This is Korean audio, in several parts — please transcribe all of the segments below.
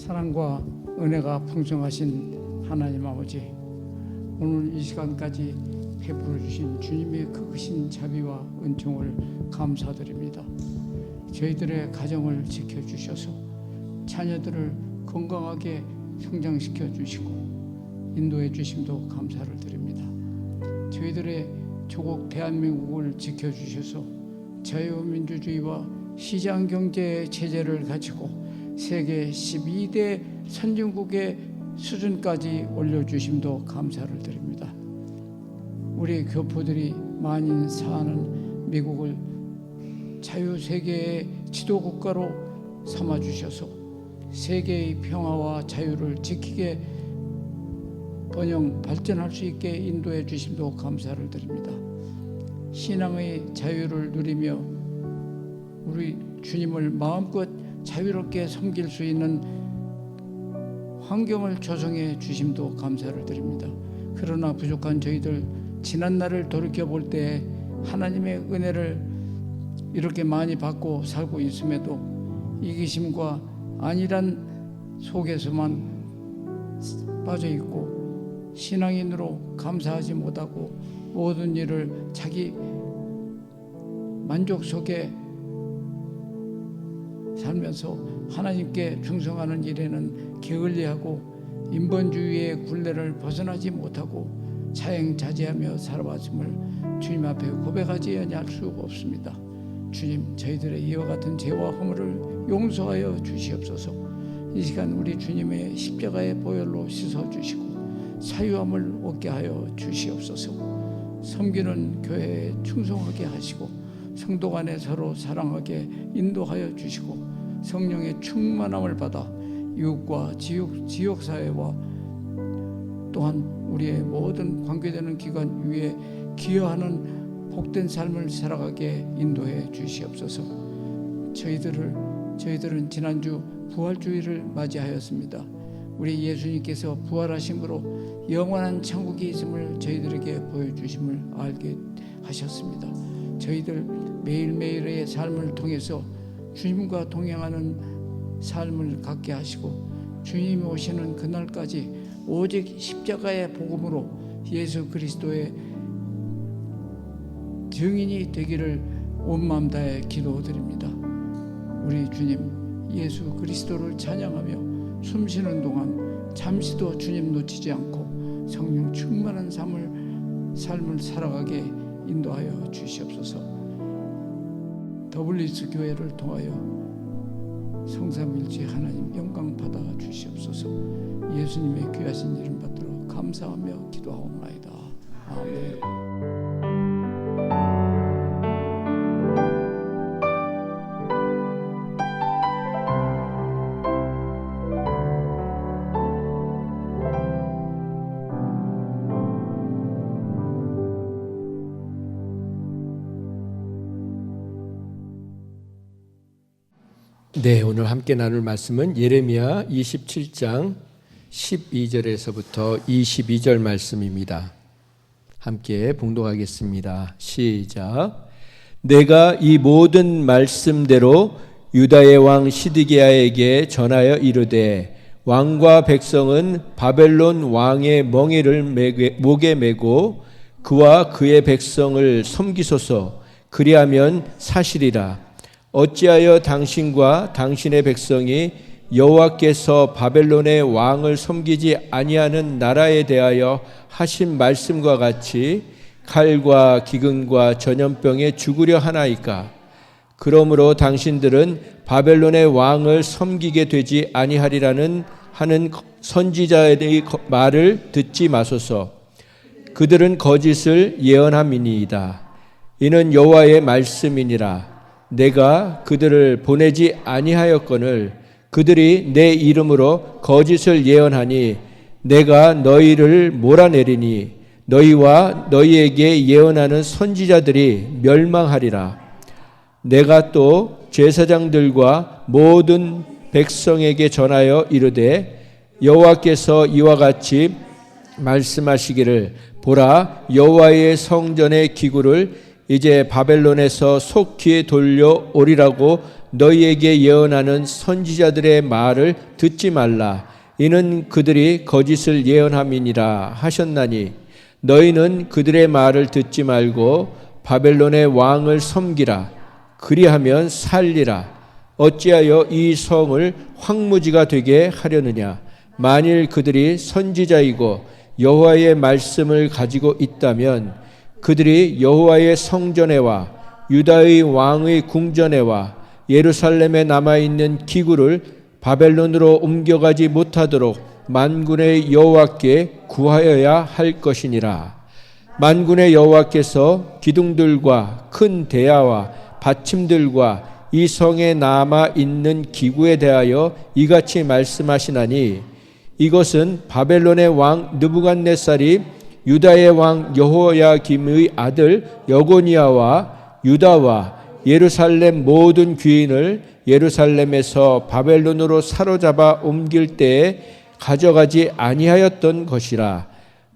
사랑과 은혜가 풍성하신 하나님 아버지, 오늘 이 시간까지 베풀어 주신 주님의 크신 자비와 은총을 감사드립니다. 저희들의 가정을 지켜주셔서 자녀들을 건강하게 성장시켜 주시고 인도해 주심도 감사를 드립니다. 저희들의 조국 대한민국을 지켜주셔서 자유민주주의와 시장경제 체제를 가지고 세계 12대 선진국의 수준까지 올려주심도 감사를 드립니다. 우리 교포들이 만인 사는 미국을 자유세계의 지도국가로 삼아주셔서 세계의 평화와 자유를 지키게 번영 발전할 수 있게 인도해 주심도 감사를 드립니다. 신앙의 자유를 누리며 우리 주님을 마음껏 자유롭게 섬길 수 있는 환경을 조성해 주심도 감사를 드립니다. 그러나 부족한 저희들 지난 날을 돌이켜볼 때 하나님의 은혜를 이렇게 많이 받고 살고 있음에도 이기심과 안일한 속에서만 빠져있고 신앙인으로 감사하지 못하고 모든 일을 자기 만족 속에 살면서 하나님께 충성하는 일에는 게을리하고 인본주의의 굴레를 벗어나지 못하고 자행자제하며 살아왔음을 주님 앞에 고백하지 아니할 수가 없습니다. 주님, 저희들의 이와 같은 죄와 허물을 용서하여 주시옵소서. 이 시간 우리 주님의 십자가의 보혈로 씻어주시고 사유함을 얻게 하여 주시옵소서. 섬기는 교회에 충성하게 하시고 성도 간에 서로 사랑하게 인도하여 주시고 성령의 충만함을 받아 이웃과 지역사회와 또한 우리의 모든 관계되는 기관 위에 기여하는 복된 삶을 살아가게 인도해 주시옵소서. 저희들은 지난주 부활주의를 맞이하였습니다. 우리 예수님께서 부활하심으로 영원한 천국이 있음을 저희들에게 보여주심을 알게 하셨습니다. 저희들 매일매일의 삶을 통해서 주님과 동행하는 삶을 갖게 하시고 주님이 오시는 그날까지 오직 십자가의 복음으로 예수 그리스도의 증인이 되기를 온 마음 다해 기도드립니다. 우리 주님 예수 그리스도를 찬양하며 숨쉬는 동안 잠시도 주님 놓치지 않고 성령 충만한 삶을 살아가게 인도하여 주시옵소서. 더블리스 교회를 통하여 성삼일체 하나님 영광 받아 주시옵소서. 예수님의 귀하신 이름 받들어 감사하며 기도하옵나이다. 아멘. 네, 오늘 함께 나눌 말씀은 예레미야 27장 12절에서부터 22절 말씀입니다. 함께 봉독하겠습니다. 시작. 내가 이 모든 말씀대로 유다의 왕 시드기야에게 전하여 이르되 왕과 백성은 바벨론 왕의 멍에를 목에 메고 그와 그의 백성을 섬기소서. 그리하면 사실이라. 어찌하여 당신과 당신의 백성이 여호와께서 바벨론의 왕을 섬기지 아니하는 나라에 대하여 하신 말씀과 같이 칼과 기근과 전염병에 죽으려 하나이까? 그러므로 당신들은 바벨론의 왕을 섬기게 되지 아니하리라는 하는 선지자의 말을 듣지 마소서. 그들은 거짓을 예언함이니이다. 이는 여호와의 말씀이니라. 내가 그들을 보내지 아니하였거늘 그들이 내 이름으로 거짓을 예언하니 내가 너희를 몰아내리니 너희와 너희에게 예언하는 선지자들이 멸망하리라. 내가 또 제사장들과 모든 백성에게 전하여 이르되 여호와께서 이와 같이 말씀하시기를 보라, 여호와의 성전의 기구를 이제 바벨론에서 속히 돌려오리라고 너희에게 예언하는 선지자들의 말을 듣지 말라. 이는 그들이 거짓을 예언함이니라 하셨나니 너희는 그들의 말을 듣지 말고 바벨론의 왕을 섬기라. 그리하면 살리라. 어찌하여 이 성을 황무지가 되게 하려느냐. 만일 그들이 선지자이고 여호와의 말씀을 가지고 있다면 그들이 여호와의 성전에와 유다의 왕의 궁전에와 예루살렘에 남아있는 기구를 바벨론으로 옮겨가지 못하도록 만군의 여호와께 구하여야 할 것이니라. 만군의 여호와께서 기둥들과 큰 대야와 받침들과 이 성에 남아있는 기구에 대하여 이같이 말씀하시나니 이것은 바벨론의 왕 느부갓네살이 유다의 왕 여호야김의 아들 여고니아와 유다와 예루살렘 모든 귀인을 예루살렘에서 바벨론으로 사로잡아 옮길 때에 가져가지 아니하였던 것이라.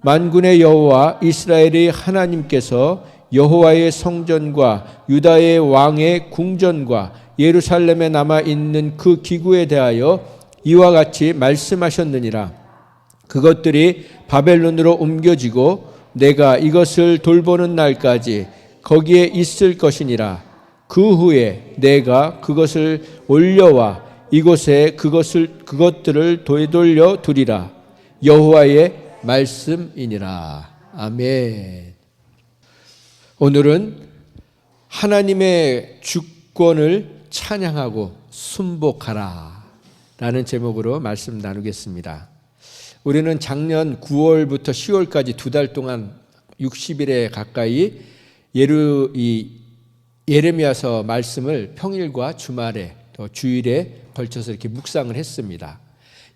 만군의 여호와 이스라엘의 하나님께서 여호와의 성전과 유다의 왕의 궁전과 예루살렘에 남아있는 그 기구에 대하여 이와 같이 말씀하셨느니라. 그것들이 바벨론으로 옮겨지고 내가 이것을 돌보는 날까지 거기에 있을 것이니라. 그 후에 내가 그것을 올려와 이곳에 그것들을 되돌려 두리라. 여호와의 말씀이니라. 아멘. 오늘은 하나님의 주권을 찬양하고 순복하라 라는 제목으로 말씀 나누겠습니다. 우리는 작년 9월부터 10월까지 2달 동안 60일에 가까이 예레미야서 말씀을 평일과 주말에 또 주일에 걸쳐서 이렇게 묵상을 했습니다.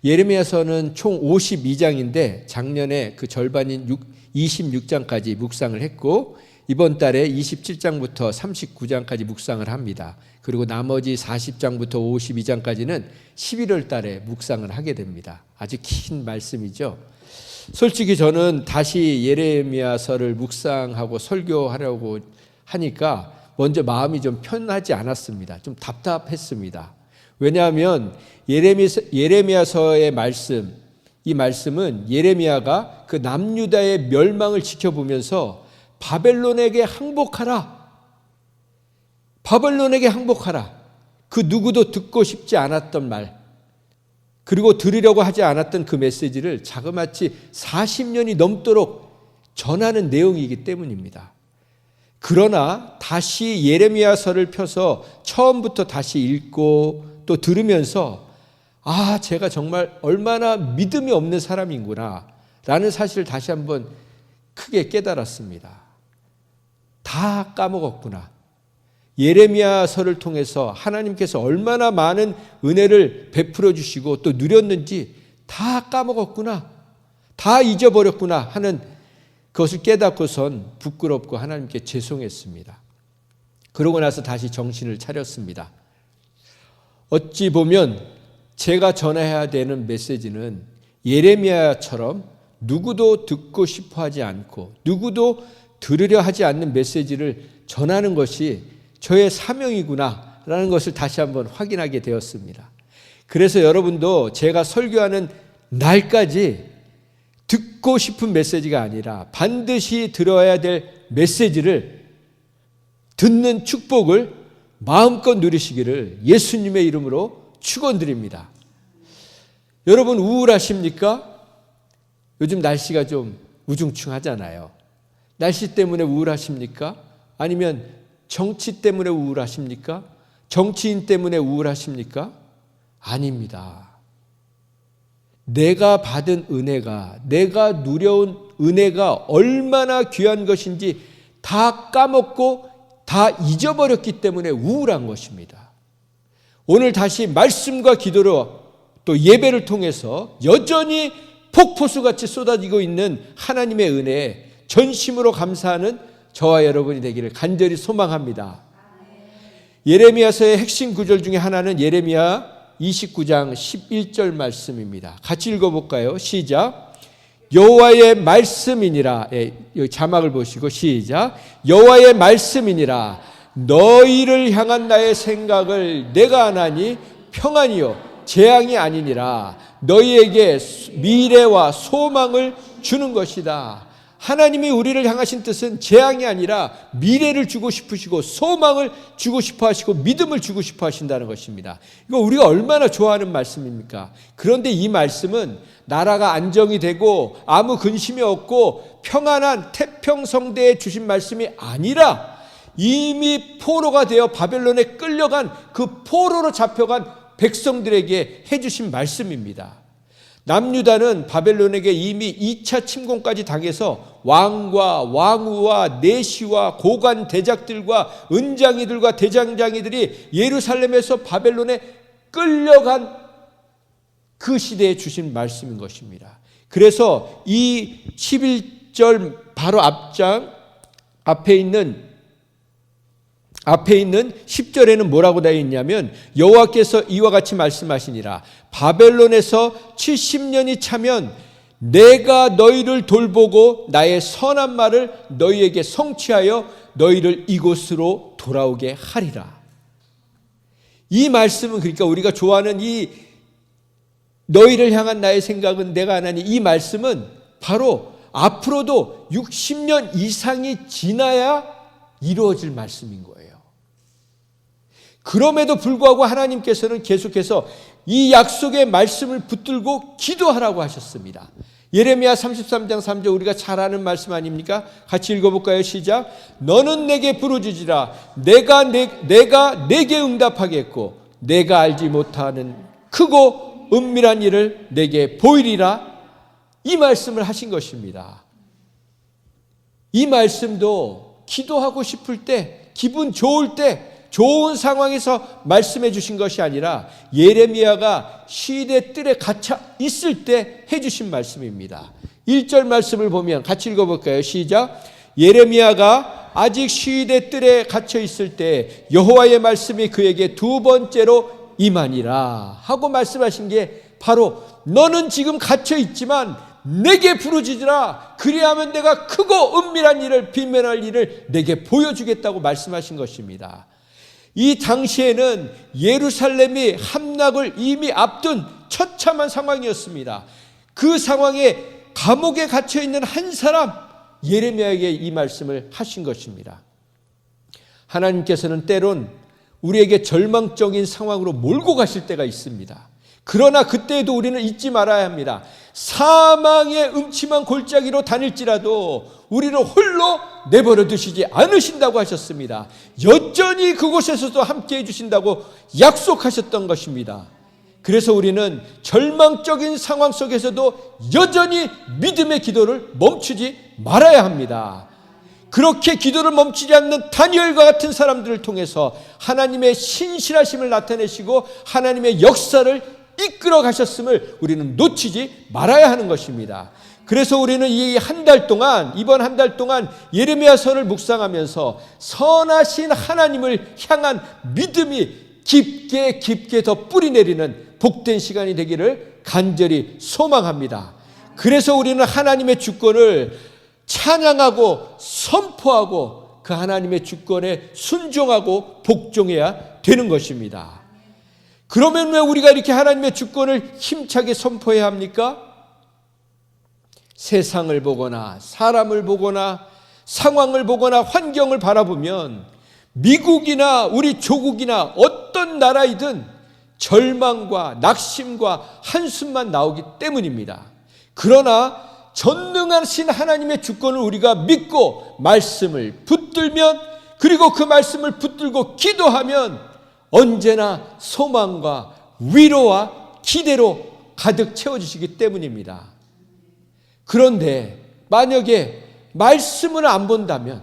예레미야서는 총 52장인데 작년에 그 절반인 26장까지 묵상을 했고 이번 달에 27장부터 39장까지 묵상을 합니다. 그리고 나머지 40장부터 52장까지는 11월 달에 묵상을 하게 됩니다. 아주 긴 말씀이죠. 솔직히 저는 다시 예레미야서를 묵상하고 설교하려고 하니까 먼저 마음이 좀 편하지 않았습니다. 좀 답답했습니다. 왜냐하면 예레미야서의 말씀, 이 말씀은 예레미야가 그 남유다의 멸망을 지켜보면서 바벨론에게 항복하라. 바벨론에게 항복하라. 그 누구도 듣고 싶지 않았던 말, 그리고 들으려고 하지 않았던 그 메시지를 자그마치 40년이 넘도록 전하는 내용이기 때문입니다. 그러나 다시 예레미야서를 펴서 처음부터 다시 읽고 또 들으면서 제가 정말 얼마나 믿음이 없는 사람인구나 라는 사실을 다시 한번 크게 깨달았습니다. 다 까먹었구나. 예레미야서를 통해서 하나님께서 얼마나 많은 은혜를 베풀어 주시고 또 누렸는지 다 까먹었구나. 다 잊어버렸구나 하는 그것을 깨닫고선 부끄럽고 하나님께 죄송했습니다. 그러고 나서 다시 정신을 차렸습니다. 어찌 보면 제가 전해야 되는 메시지는 예레미야처럼 누구도 듣고 싶어 하지 않고 누구도 들으려 하지 않는 메시지를 전하는 것이 저의 사명이구나라는 것을 다시 한번 확인하게 되었습니다. 그래서 여러분도 제가 설교하는 날까지 듣고 싶은 메시지가 아니라 반드시 들어야 될 메시지를 듣는 축복을 마음껏 누리시기를 예수님의 이름으로 축원드립니다. 여러분 우울하십니까? 요즘 날씨가 좀 우중충하잖아요. 날씨 때문에 우울하십니까? 아니면 정치 때문에 우울하십니까? 정치인 때문에 우울하십니까? 아닙니다. 내가 받은 은혜가, 내가 누려온 은혜가 얼마나 귀한 것인지 다 까먹고 다 잊어버렸기 때문에 우울한 것입니다. 오늘 다시 말씀과 기도로 또 예배를 통해서 여전히 폭포수같이 쏟아지고 있는 하나님의 은혜에 전심으로 감사하는 저와 여러분이 되기를 간절히 소망합니다. 예레미야서의 핵심 구절 중에 하나는 예레미야 29장 11절 말씀입니다. 같이 읽어볼까요? 시작. 여호와의 말씀이니라. 여기 자막을 보시고 시작. 여호와의 말씀이니라. 너희를 향한 나의 생각을 내가 아나니 평안이요 재앙이 아니니라. 너희에게 미래와 소망을 주는 것이다. 하나님이 우리를 향하신 뜻은 재앙이 아니라 미래를 주고 싶으시고 소망을 주고 싶어 하시고 믿음을 주고 싶어 하신다는 것입니다. 이거 우리가 얼마나 좋아하는 말씀입니까? 그런데 이 말씀은 나라가 안정이 되고 아무 근심이 없고 평안한 태평성대에 주신 말씀이 아니라 이미 포로가 되어 바벨론에 끌려간 그 포로로 잡혀간 백성들에게 해주신 말씀입니다. 남유다는 바벨론에게 이미 2차 침공까지 당해서 왕과 왕후와 내시와 고관 대작들과 은장이들과 대장장이들이 예루살렘에서 바벨론에 끌려간 그 시대에 주신 말씀인 것입니다. 그래서 이 11절 바로 앞에 있는 10절에는 뭐라고 되어 있냐면 여호와께서 이와 같이 말씀하시니라. 바벨론에서 70년이 차면 내가 너희를 돌보고 나의 선한 말을 너희에게 성취하여 너희를 이곳으로 돌아오게 하리라. 이 말씀은 그러니까 우리가 좋아하는 이 너희를 향한 나의 생각은 내가 하나니 이 말씀은 바로 앞으로도 60년 이상이 지나야 이루어질 말씀인 거예요. 그럼에도 불구하고 하나님께서는 계속해서 이 약속의 말씀을 붙들고 기도하라고 하셨습니다. 예레미야 33장 3절 우리가 잘 아는 말씀 아닙니까? 같이 읽어볼까요? 시작. 너는 내게 부르짖으라. 내가 내게 응답하겠고 내가 알지 못하는 크고 은밀한 일을 내게 보이리라. 이 말씀을 하신 것입니다. 이 말씀도 기도하고 싶을 때, 기분 좋을 때, 좋은 상황에서 말씀해 주신 것이 아니라 예레미야가 시대 뜰에 갇혀 있을 때 해주신 말씀입니다. 1절 말씀을 보면 같이 읽어볼까요? 시작. 예레미야가 아직 시대 뜰에 갇혀 있을 때 여호와의 말씀이 그에게 두 번째로 임하니라 하고 말씀하신 게 바로 너는 지금 갇혀 있지만 내게 부르짖으라. 그리하면 내가 크고 은밀한 일을 비면할 일을 내게 보여주겠다고 말씀하신 것입니다. 이 당시에는 예루살렘이 함락을 이미 앞둔 처참한 상황이었습니다. 그 상황에 감옥에 갇혀 있는 한 사람 예레미야에게 이 말씀을 하신 것입니다. 하나님께서는 때론 우리에게 절망적인 상황으로 몰고 가실 때가 있습니다. 그러나 그때에도 우리는 잊지 말아야 합니다. 사망의 음침한 골짜기로 다닐지라도 우리를 홀로 내버려 두시지 않으신다고 하셨습니다. 여전히 그곳에서도 함께해 주신다고 약속하셨던 것입니다. 그래서 우리는 절망적인 상황 속에서도 여전히 믿음의 기도를 멈추지 말아야 합니다. 그렇게 기도를 멈추지 않는 다니엘과 같은 사람들을 통해서 하나님의 신실하심을 나타내시고 하나님의 역사를 이끌어 가셨음을 우리는 놓치지 말아야 하는 것입니다. 그래서 우리는 이 이번 한 달 동안 예레미야서를 묵상하면서 선하신 하나님을 향한 믿음이 깊게 더 뿌리내리는 복된 시간이 되기를 간절히 소망합니다. 그래서 우리는 하나님의 주권을 찬양하고 선포하고 그 하나님의 주권에 순종하고 복종해야 되는 것입니다. 그러면 왜 우리가 이렇게 하나님의 주권을 힘차게 선포해야 합니까? 세상을 보거나 사람을 보거나 상황을 보거나 환경을 바라보면 미국이나 우리 조국이나 어떤 나라이든 절망과 낙심과 한숨만 나오기 때문입니다. 그러나 전능하신 하나님의 주권을 우리가 믿고 말씀을 붙들면 그리고 그 말씀을 붙들고 기도하면 언제나 소망과 위로와 기대로 가득 채워주시기 때문입니다. 그런데 만약에 말씀을 안 본다면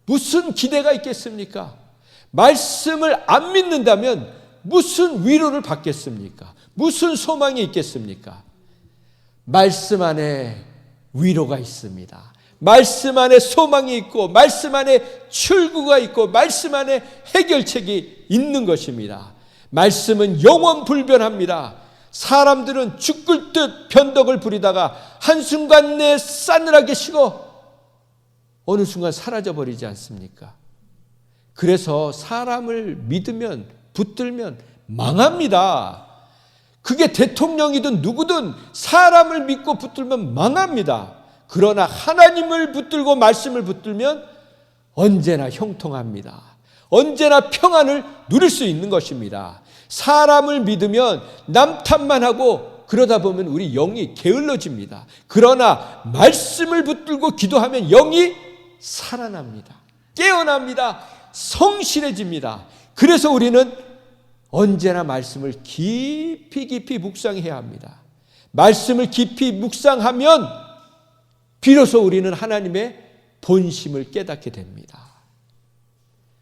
무슨 기대가 있겠습니까? 말씀을 안 믿는다면 무슨 위로를 받겠습니까? 무슨 소망이 있겠습니까? 말씀 안에 위로가 있습니다. 말씀 안에 소망이 있고 말씀 안에 출구가 있고 말씀 안에 해결책이 있는 것입니다. 말씀은 영원불변합니다. 사람들은 죽을 듯 변덕을 부리다가 한순간 내 싸늘하게 식어 어느 순간 사라져버리지 않습니까? 그래서 사람을 믿으면 붙들면 망합니다. 그게 대통령이든 누구든 사람을 믿고 붙들면 망합니다. 그러나 하나님을 붙들고 말씀을 붙들면 언제나 형통합니다. 언제나 평안을 누릴 수 있는 것입니다. 사람을 믿으면 남 탓만 하고 그러다 보면 우리 영이 게을러집니다. 그러나 말씀을 붙들고 기도하면 영이 살아납니다. 깨어납니다. 성실해집니다. 그래서 우리는 언제나 말씀을 깊이 묵상해야 합니다. 말씀을 깊이 묵상하면 비로소 우리는 하나님의 본심을 깨닫게 됩니다.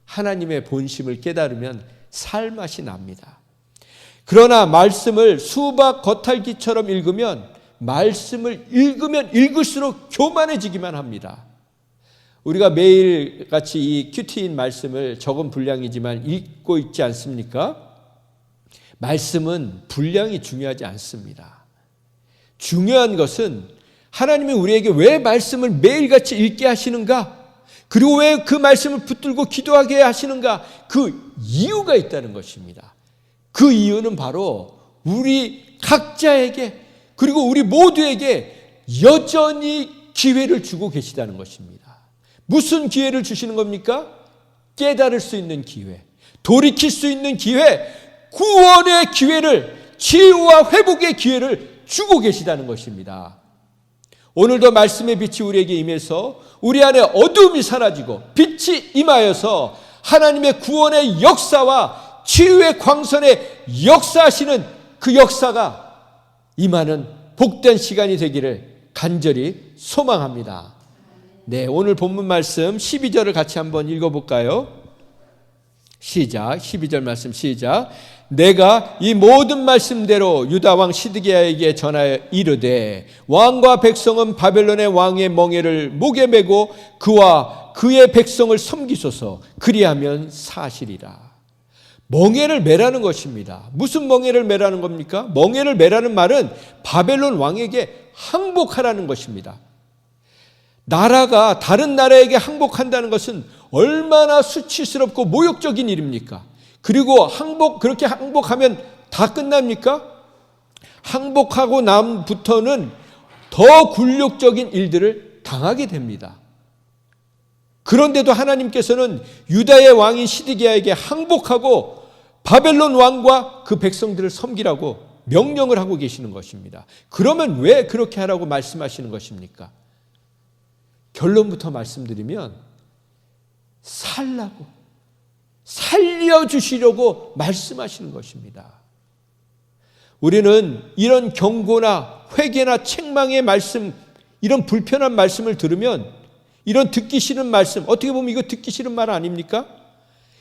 하나님의 본심을 깨달으면 살맛이 납니다. 그러나 말씀을 수박 겉핥기처럼 읽으면 말씀을 읽으면 읽을수록 교만해지기만 합니다. 우리가 매일같이 이 큐티인 말씀을 적은 분량이지만 읽고 있지 않습니까? 말씀은 분량이 중요하지 않습니다. 중요한 것은 하나님이 우리에게 왜 말씀을 매일같이 읽게 하시는가? 그리고 왜 그 말씀을 붙들고 기도하게 하시는가? 그 이유가 있다는 것입니다. 그 이유는 바로 우리 각자에게 그리고 우리 모두에게 여전히 기회를 주고 계시다는 것입니다. 무슨 기회를 주시는 겁니까? 깨달을 수 있는 기회, 돌이킬 수 있는 기회, 구원의 기회를, 치유와 회복의 기회를 주고 계시다는 것입니다. 오늘도 말씀의 빛이 우리에게 임해서 우리 안에 어둠이 사라지고 빛이 임하여서 하나님의 구원의 역사와 치유의 광선의 역사하시는 그 역사가 임하는 복된 시간이 되기를 간절히 소망합니다. 네, 오늘 본문 말씀 12절을 같이 한번 읽어볼까요? 시작, 12절 말씀 시작. 내가 이 모든 말씀대로 유다 왕 시드기야에게 전하여 이르되 왕과 백성은 바벨론의 왕의 멍에를 목에 메고 그와 그의 백성을 섬기소서. 그리하면 사시리라. 멍에를 매라는 것입니다. 무슨 멍에를 매라는 겁니까? 멍에를 매라는 말은 바벨론 왕에게 항복하라는 것입니다. 나라가 다른 나라에게 항복한다는 것은 얼마나 수치스럽고 모욕적인 일입니까? 그리고 그렇게 항복하면 다 끝납니까? 항복하고 남부터는 더 굴욕적인 일들을 당하게 됩니다. 그런데도 하나님께서는 유다의 왕인 시드기야에게 항복하고 바벨론 왕과 그 백성들을 섬기라고 명령을 하고 계시는 것입니다. 그러면 왜 그렇게 하라고 말씀하시는 것입니까? 결론부터 말씀드리면 살려주시려고 말씀하시는 것입니다. 우리는 이런 경고나 회개나 책망의 말씀, 이런 불편한 말씀을 들으면 이런 듣기 싫은 말씀, 어떻게 보면 이거 듣기 싫은 말 아닙니까?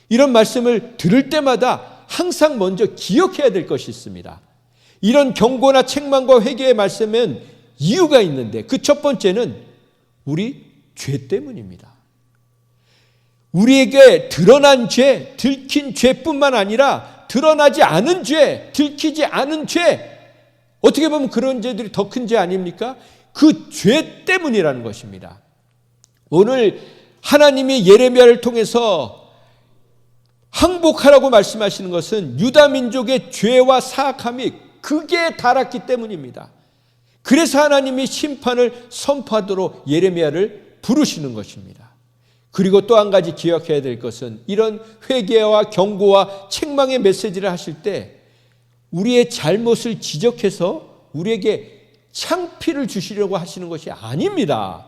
이런 말씀을 들을 때마다 항상 먼저 기억해야 될 것이 있습니다. 이런 경고나 책망과 회개의 말씀은 이유가 있는데 그 첫 번째는 우리 죄 때문입니다. 우리에게 드러난 죄, 들킨 죄뿐만 아니라 드러나지 않은 죄, 들키지 않은 죄, 어떻게 보면 그런 죄들이 더 큰 죄 아닙니까? 그 죄 때문이라는 것입니다. 오늘 하나님이 예레미야를 통해서 항복하라고 말씀하시는 것은 유다 민족의 죄와 사악함이 극에 달았기 때문입니다. 그래서 하나님이 심판을 선포하도록 예레미야를 부르시는 것입니다. 그리고 또 한 가지 기억해야 될 것은 이런 회개와 경고와 책망의 메시지를 하실 때 우리의 잘못을 지적해서 우리에게 창피를 주시려고 하시는 것이 아닙니다.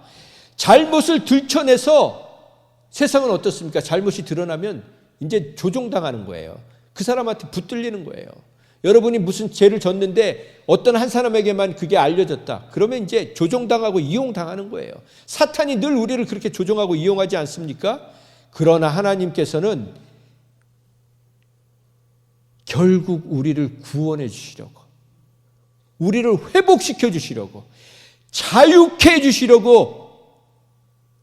잘못을 들춰내서 세상은 어떻습니까? 잘못이 드러나면 이제 조종당하는 거예요. 그 사람한테 붙들리는 거예요. 여러분이 무슨 죄를 졌는데 어떤 한 사람에게만 그게 알려졌다. 그러면 이제 조종당하고 이용당하는 거예요. 사탄이 늘 우리를 그렇게 조종하고 이용하지 않습니까? 그러나 하나님께서는 결국 우리를 구원해 주시려고, 우리를 회복시켜 주시려고, 자유케 해 주시려고,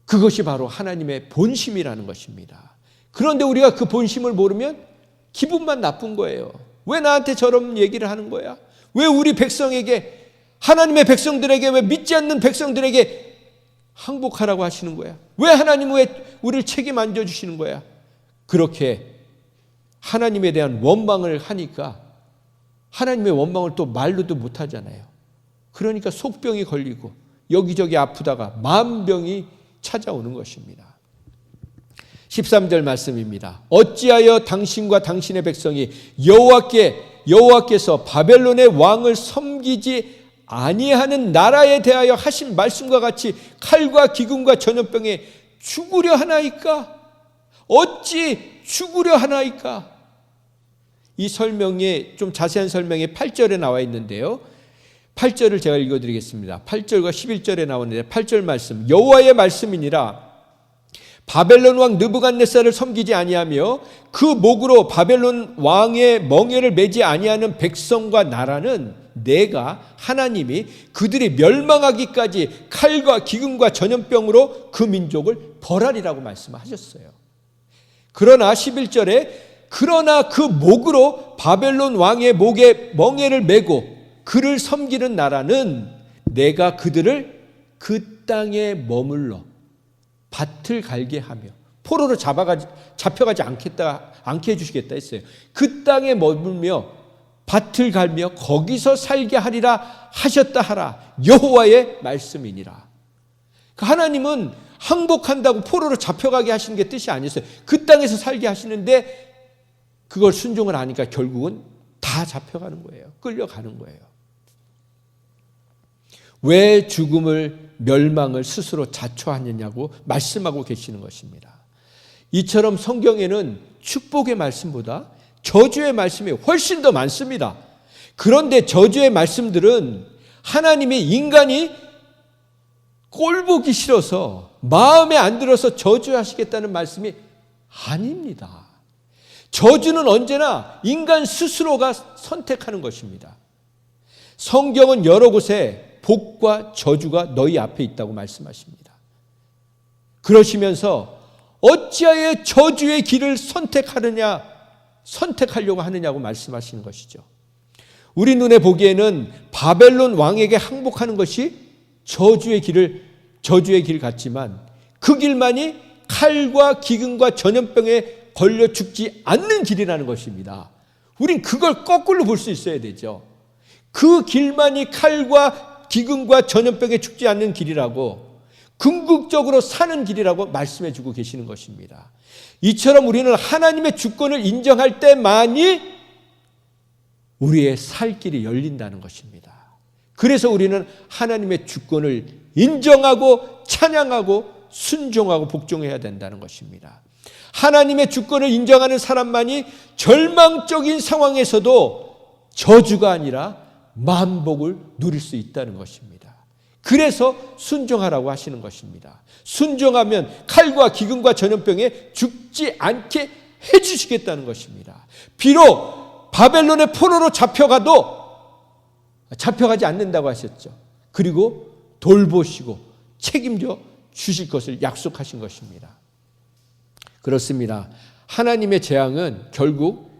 그것이 바로 하나님의 본심이라는 것입니다. 그런데 우리가 그 본심을 모르면 기분만 나쁜 거예요. 왜 나한테 저런 얘기를 하는 거야? 왜 우리 백성에게, 하나님의 백성들에게, 왜 믿지 않는 백성들에게 항복하라고 하시는 거야? 왜 하나님은 왜 우리를 책임 안 져주시는 거야? 그렇게 하나님에 대한 원망을 하니까 하나님의 원망을 또 말로도 못하잖아요. 그러니까 속병이 걸리고 여기저기 아프다가 만병이 찾아오는 것입니다. 13절 말씀입니다. 어찌하여 당신과 당신의 백성이 여호와께서 바벨론의 왕을 섬기지 아니하는 나라에 대하여 하신 말씀과 같이 칼과 기근과 전염병에 죽으려 하나이까? 어찌 죽으려 하나이까? 이 설명에 좀 자세한 설명이 8절에 나와 있는데요. 8절을 제가 읽어드리겠습니다. 8절과 11절에 나오는데 8절 말씀, 여호와의 말씀이니라 바벨론 왕 느부갓네살을 섬기지 아니하며 그 목으로 바벨론 왕의 멍에를 매지 아니하는 백성과 나라는 내가 하나님이 그들이 멸망하기까지 칼과 기근과 전염병으로 그 민족을 벌하리라고 말씀하셨어요. 그러나 11절에 그러나 그 목으로 바벨론 왕의 목에 멍에를 메고 그를 섬기는 나라는 내가 그들을 그 땅에 머물러 밭을 갈게 하며 포로로 잡혀가지 않게 해주시겠다 했어요. 그 땅에 머물며 밭을 갈며 거기서 살게 하리라 하셨다 하라. 여호와의 말씀이니라. 하나님은 항복한다고 포로로 잡혀가게 하시는 게 뜻이 아니었어요. 그 땅에서 살게 하시는데 그걸 순종을 하니까 결국은 다 잡혀가는 거예요. 끌려가는 거예요. 왜 죽음을, 멸망을 스스로 자초하느냐고 말씀하고 계시는 것입니다. 이처럼 성경에는 축복의 말씀보다 저주의 말씀이 훨씬 더 많습니다. 그런데 저주의 말씀들은 하나님이 인간이 꼴보기 싫어서 마음에 안 들어서 저주하시겠다는 말씀이 아닙니다. 저주는 언제나 인간 스스로가 선택하는 것입니다. 성경은 여러 곳에 복과 저주가 너희 앞에 있다고 말씀하십니다. 그러시면서 어찌하여 저주의 길을 선택하려고 하느냐고 말씀하시는 것이죠. 우리 눈에 보기에는 바벨론 왕에게 항복하는 것이 저주의 길 같지만 그 길만이 칼과 기근과 전염병에 걸려 죽지 않는 길이라는 것입니다. 우린 그걸 거꾸로 볼 수 있어야 되죠. 그 길만이 칼과 기근과 전염병에 죽지 않는 길이라고, 궁극적으로 사는 길이라고 말씀해 주고 계시는 것입니다. 이처럼 우리는 하나님의 주권을 인정할 때만이 우리의 살 길이 열린다는 것입니다. 그래서 우리는 하나님의 주권을 인정하고 찬양하고 순종하고 복종해야 된다는 것입니다. 하나님의 주권을 인정하는 사람만이 절망적인 상황에서도 저주가 아니라 만복을 누릴 수 있다는 것입니다. 그래서 순종하라고 하시는 것입니다. 순종하면 칼과 기근과 전염병에 죽지 않게 해주시겠다는 것입니다. 비록 바벨론의 포로로 잡혀가지 않는다고 하셨죠. 그리고 돌보시고 책임져 주실 것을 약속하신 것입니다. 그렇습니다. 하나님의 재앙은 결국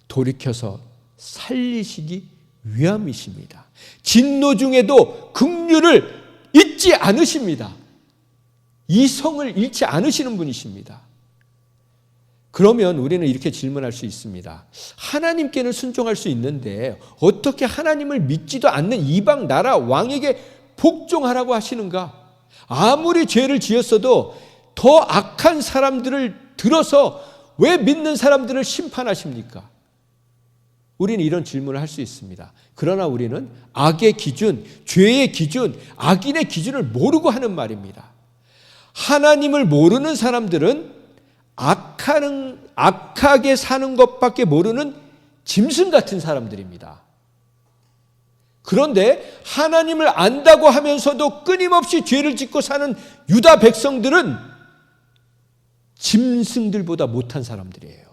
돌이켜서 살리시기 위함이십니다. 진노 중에도 긍휼을 잊지 않으십니다. 이성을 잃지 않으시는 분이십니다. 그러면 우리는 이렇게 질문할 수 있습니다. 하나님께는 순종할 수 있는데 어떻게 하나님을 믿지도 않는 이방 나라 왕에게 복종하라고 하시는가? 아무리 죄를 지었어도 더 악한 사람들을 들어서 왜 믿는 사람들을 심판하십니까? 우리는 이런 질문을 할 수 있습니다. 그러나 우리는 악의 기준, 죄의 기준, 악인의 기준을 모르고 하는 말입니다. 하나님을 모르는 사람들은 악하게 사는 것밖에 모르는 짐승 같은 사람들입니다. 그런데 하나님을 안다고 하면서도 끊임없이 죄를 짓고 사는 유다 백성들은 짐승들보다 못한 사람들이에요.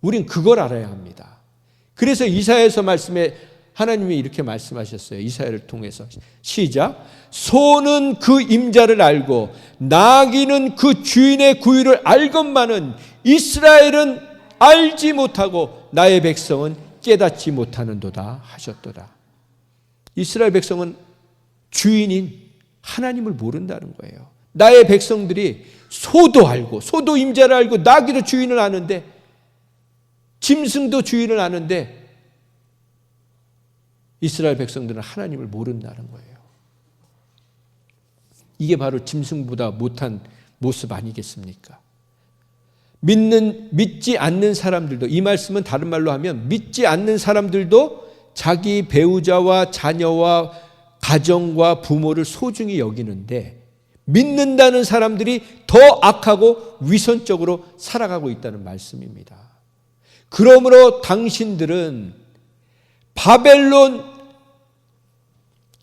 우린 그걸 알아야 합니다. 그래서 이사야서 말씀에 하나님이 이렇게 말씀하셨어요. 이사야를 통해서. 시작. 소는 그 임자를 알고 나귀는 그 주인의 구유를 알건만은 이스라엘은 알지 못하고 나의 백성은 깨닫지 못하는도다 하셨도다. 이스라엘 백성은 주인인 하나님을 모른다는 거예요. 나의 백성들이 소도 알고 소도 임자를 알고 나귀도 주인을 아는데 짐승도 주인을 아는데 이스라엘 백성들은 하나님을 모른다는 거예요. 이게 바로 짐승보다 못한 모습 아니겠습니까? 믿지 않는 사람들도, 이 말씀은 다른 말로 하면 믿지 않는 사람들도 자기 배우자와 자녀와 가정과 부모를 소중히 여기는데 믿는다는 사람들이 더 악하고 위선적으로 살아가고 있다는 말씀입니다. 그러므로 당신들은 바벨론,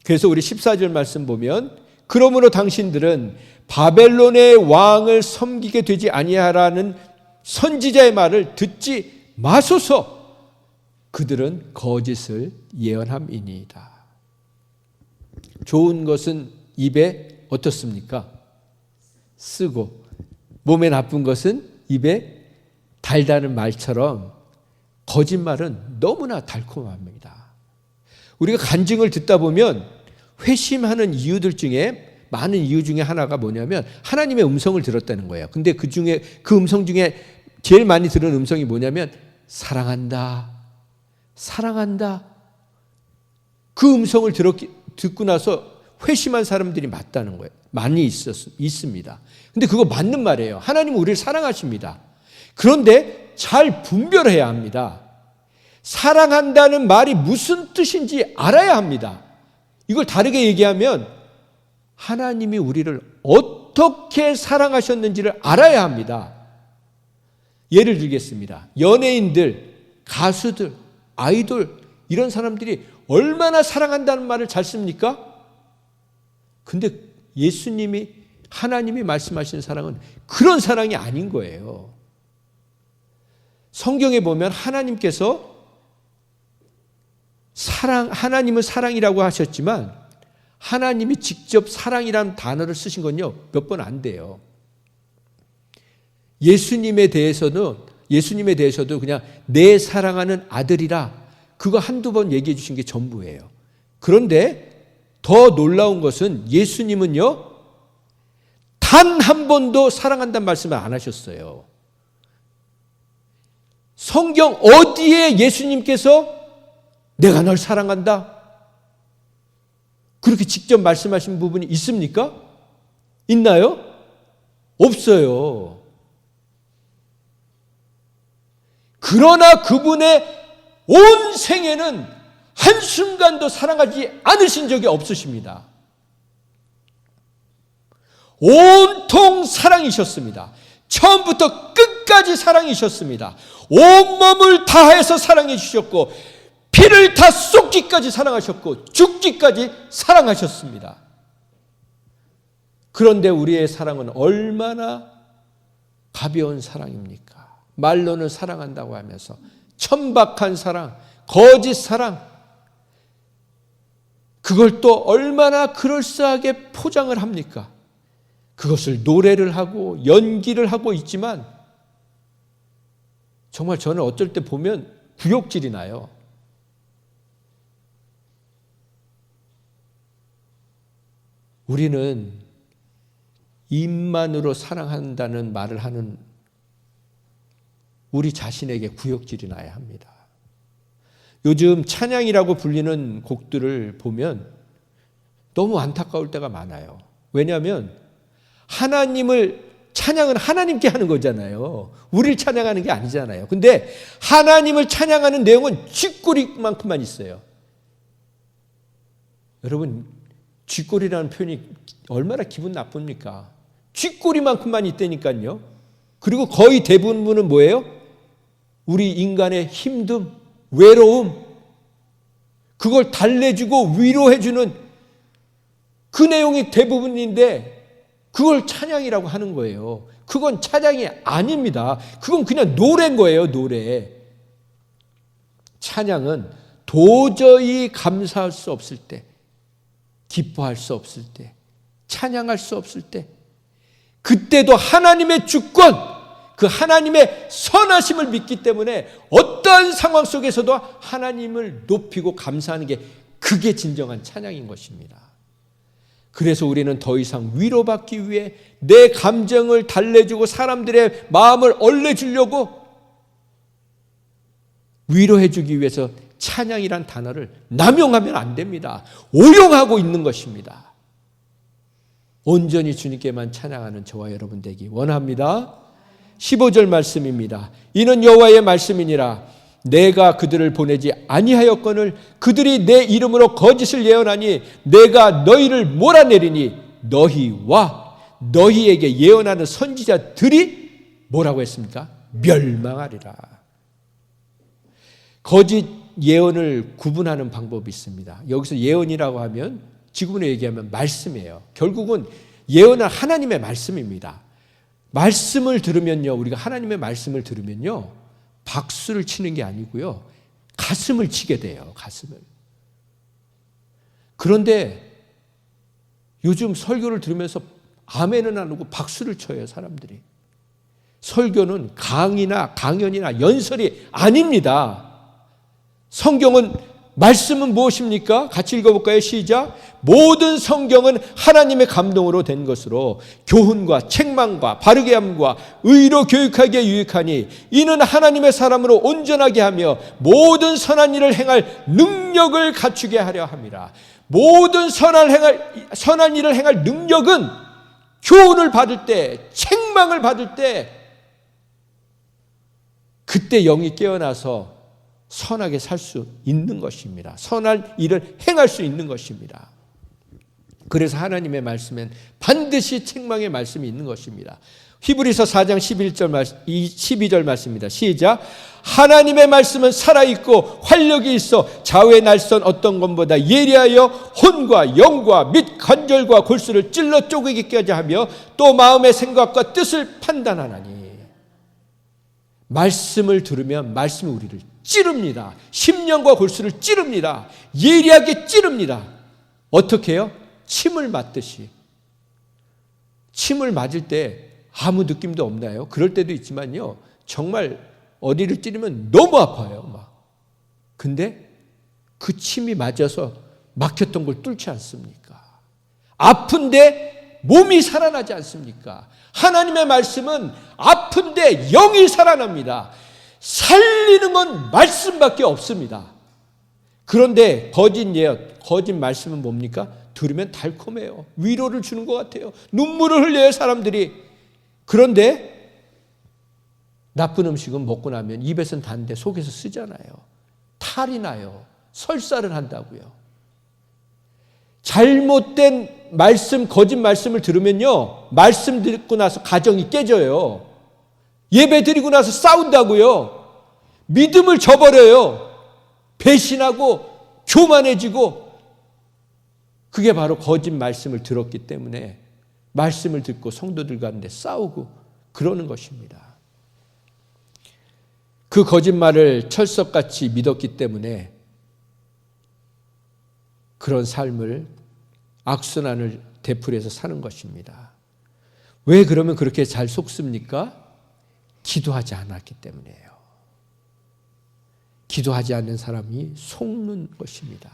그래서 우리 14절 말씀 보면 그러므로 당신들은 바벨론의 왕을 섬기게 되지 아니하라는 선지자의 말을 듣지 마소서. 그들은 거짓을 예언함이니이다. 좋은 것은 입에 어떻습니까? 쓰고 몸에 나쁜 것은 입에 달다는 말처럼 거짓말은 너무나 달콤합니다. 우리가 간증을 듣다 보면 회심하는 이유들 중에 많은 이유 중에 하나가 뭐냐면 하나님의 음성을 들었다는 거예요. 근데 그 음성 중에 제일 많이 들은 음성이 뭐냐면 사랑한다. 사랑한다. 그 음성을 듣고 나서 회심한 사람들이 맞다는 거예요. 많이 있습니다. 근데 그거 맞는 말이에요. 하나님은 우리를 사랑하십니다. 그런데 잘 분별해야 합니다. 사랑한다는 말이 무슨 뜻인지 알아야 합니다. 이걸 다르게 얘기하면 하나님이 우리를 어떻게 사랑하셨는지를 알아야 합니다. 예를 들겠습니다. 연예인들, 가수들, 아이돌 이런 사람들이 얼마나 사랑한다는 말을 잘 씁니까? 근데 예수님이 하나님이 말씀하시는 사랑은 그런 사랑이 아닌 거예요. 성경에 보면 하나님께서 하나님은 사랑이라고 하셨지만 하나님이 직접 사랑이라는 단어를 쓰신 건요, 몇 번 안 돼요. 예수님에 대해서도 그냥 내 사랑하는 아들이라 그거 한두 번 얘기해 주신 게 전부예요. 그런데 더 놀라운 것은 예수님은요, 단 한 번도 사랑한다는 말씀을 안 하셨어요. 성경 어디에 예수님께서 내가 널 사랑한다 그렇게 직접 말씀하신 부분이 있습니까? 있나요? 없어요. 그러나 그분의 온 생애는 한순간도 사랑하지 않으신 적이 없으십니다. 온통 사랑이셨습니다. 처음부터 끝까지 사랑이셨습니다. 온몸을 다해서 사랑해 주셨고 피를 다 쏟기까지 사랑하셨고 죽기까지 사랑하셨습니다. 그런데 우리의 사랑은 얼마나 가벼운 사랑입니까? 말로는 사랑한다고 하면서 천박한 사랑, 거짓 사랑, 그걸 또 얼마나 그럴싸하게 포장을 합니까? 그것을 노래를 하고 연기를 하고 있지만 정말 저는 어떨 때 보면 구역질이 나요. 우리는 입만으로 사랑한다는 말을 하는 우리 자신에게 구역질이 나야 합니다. 요즘 찬양이라고 불리는 곡들을 보면 너무 안타까울 때가 많아요. 왜냐하면 찬양은 하나님께 하는 거잖아요. 우리를 찬양하는 게 아니잖아요. 근데 하나님을 찬양하는 내용은 쥐꼬리만큼만 있어요. 여러분, 쥐꼬리라는 표현이 얼마나 기분 나쁩니까? 쥐꼬리만큼만 있다니까요. 그리고 거의 대부분은 뭐예요? 우리 인간의 힘듦, 외로움, 그걸 달래주고 위로해주는 그 내용이 대부분인데 그걸 찬양이라고 하는 거예요. 그건 찬양이 아닙니다. 그건 그냥 노래인 거예요, 노래. 찬양은 도저히 감사할 수 없을 때, 기뻐할 수 없을 때, 찬양할 수 없을 때, 그때도 하나님의 주권, 그 하나님의 선하심을 믿기 때문에 어떠한 상황 속에서도 하나님을 높이고 감사하는 게 그게 진정한 찬양인 것입니다. 그래서 우리는 더 이상 위로받기 위해 내 감정을 달래주고 사람들의 마음을 얼레주려고 위로해주기 위해서 찬양이란 단어를 남용하면 안 됩니다. 오용하고 있는 것입니다. 온전히 주님께만 찬양하는 저와 여러분 되기 원합니다. 15절 말씀입니다. 이는 여호와의 말씀이니라. 내가 그들을 보내지 아니하였거늘 그들이 내 이름으로 거짓을 예언하니 내가 너희를 몰아내리니 너희와 너희에게 예언하는 선지자들이 뭐라고 했습니까? 멸망하리라. 거짓 예언을 구분하는 방법이 있습니다. 여기서 예언이라고 하면 지금으로 얘기하면 말씀이에요. 결국은 예언은 하나님의 말씀입니다. 말씀을 들으면요, 우리가 하나님의 말씀을 들으면요, 박수를 치는 게 아니고요, 가슴을 치게 돼요. 가슴을. 그런데 요즘 설교를 들으면서 아멘은 안 하고 박수를 쳐요, 사람들이. 설교는 강의나 강연이나 연설이 아닙니다. 성경은, 말씀은 무엇입니까? 같이 읽어볼까요? 시작. 모든 성경은 하나님의 감동으로 된 것으로 교훈과 책망과 바르게 함과 의로 교육하기에 유익하니 이는 하나님의 사람으로 온전하게 하며 모든 선한 일을 행할 능력을 갖추게 하려 함이라. 모든 선한 일을 행할 능력은 교훈을 받을 때, 책망을 받을 때, 그때 영이 깨어나서 선하게 살 수 있는 것입니다. 선한 일을 행할 수 있는 것입니다. 그래서 하나님의 말씀엔 반드시 책망의 말씀이 있는 것입니다. 히브리서 4장 12절 말씀입니다. 시작. 하나님의 말씀은 살아있고 활력이 있어 좌우의 날선 어떤 것보다 예리하여 혼과 영과 및 관절과 골수를 찔러 쪼개기까지 하며 또 마음의 생각과 뜻을 판단하나니. 말씀을 들으면 말씀이 우리를 찌릅니다. 심령과 골수를 찌릅니다. 예리하게 찌릅니다. 어떻게 해요? 침을 맞듯이. 침을 맞을 때 아무 느낌도 없나요? 그럴 때도 있지만요, 정말 어디를 찌르면 너무 아파요. 막. 근데 그 침이 맞아서 막혔던 걸 뚫지 않습니까? 아픈데 몸이 살아나지 않습니까? 하나님의 말씀은 아픈데 영이 살아납니다. 살리는 건 말씀밖에 없습니다. 그런데 거짓 예언, 거짓 말씀은 뭡니까? 들으면 달콤해요. 위로를 주는 것 같아요. 눈물을 흘려요, 사람들이. 그런데 나쁜 음식은 먹고 나면 입에서는 단데 속에서 쓰잖아요. 탈이 나요. 설사를 한다고요. 잘못된 말씀, 거짓 말씀을 들으면요, 말씀 듣고 나서 가정이 깨져요. 예배 드리고 나서 싸운다고요. 믿음을 저버려요. 배신하고 교만해지고. 그게 바로 거짓 말씀을 들었기 때문에 말씀을 듣고 성도들 가운데 싸우고 그러는 것입니다. 그 거짓말을 철석같이 믿었기 때문에 그런 삶을, 악순환을 되풀이해서 사는 것입니다. 왜 그러면 그렇게 잘 속습니까? 기도하지 않았기 때문이에요. 기도하지 않는 사람이 속는 것입니다.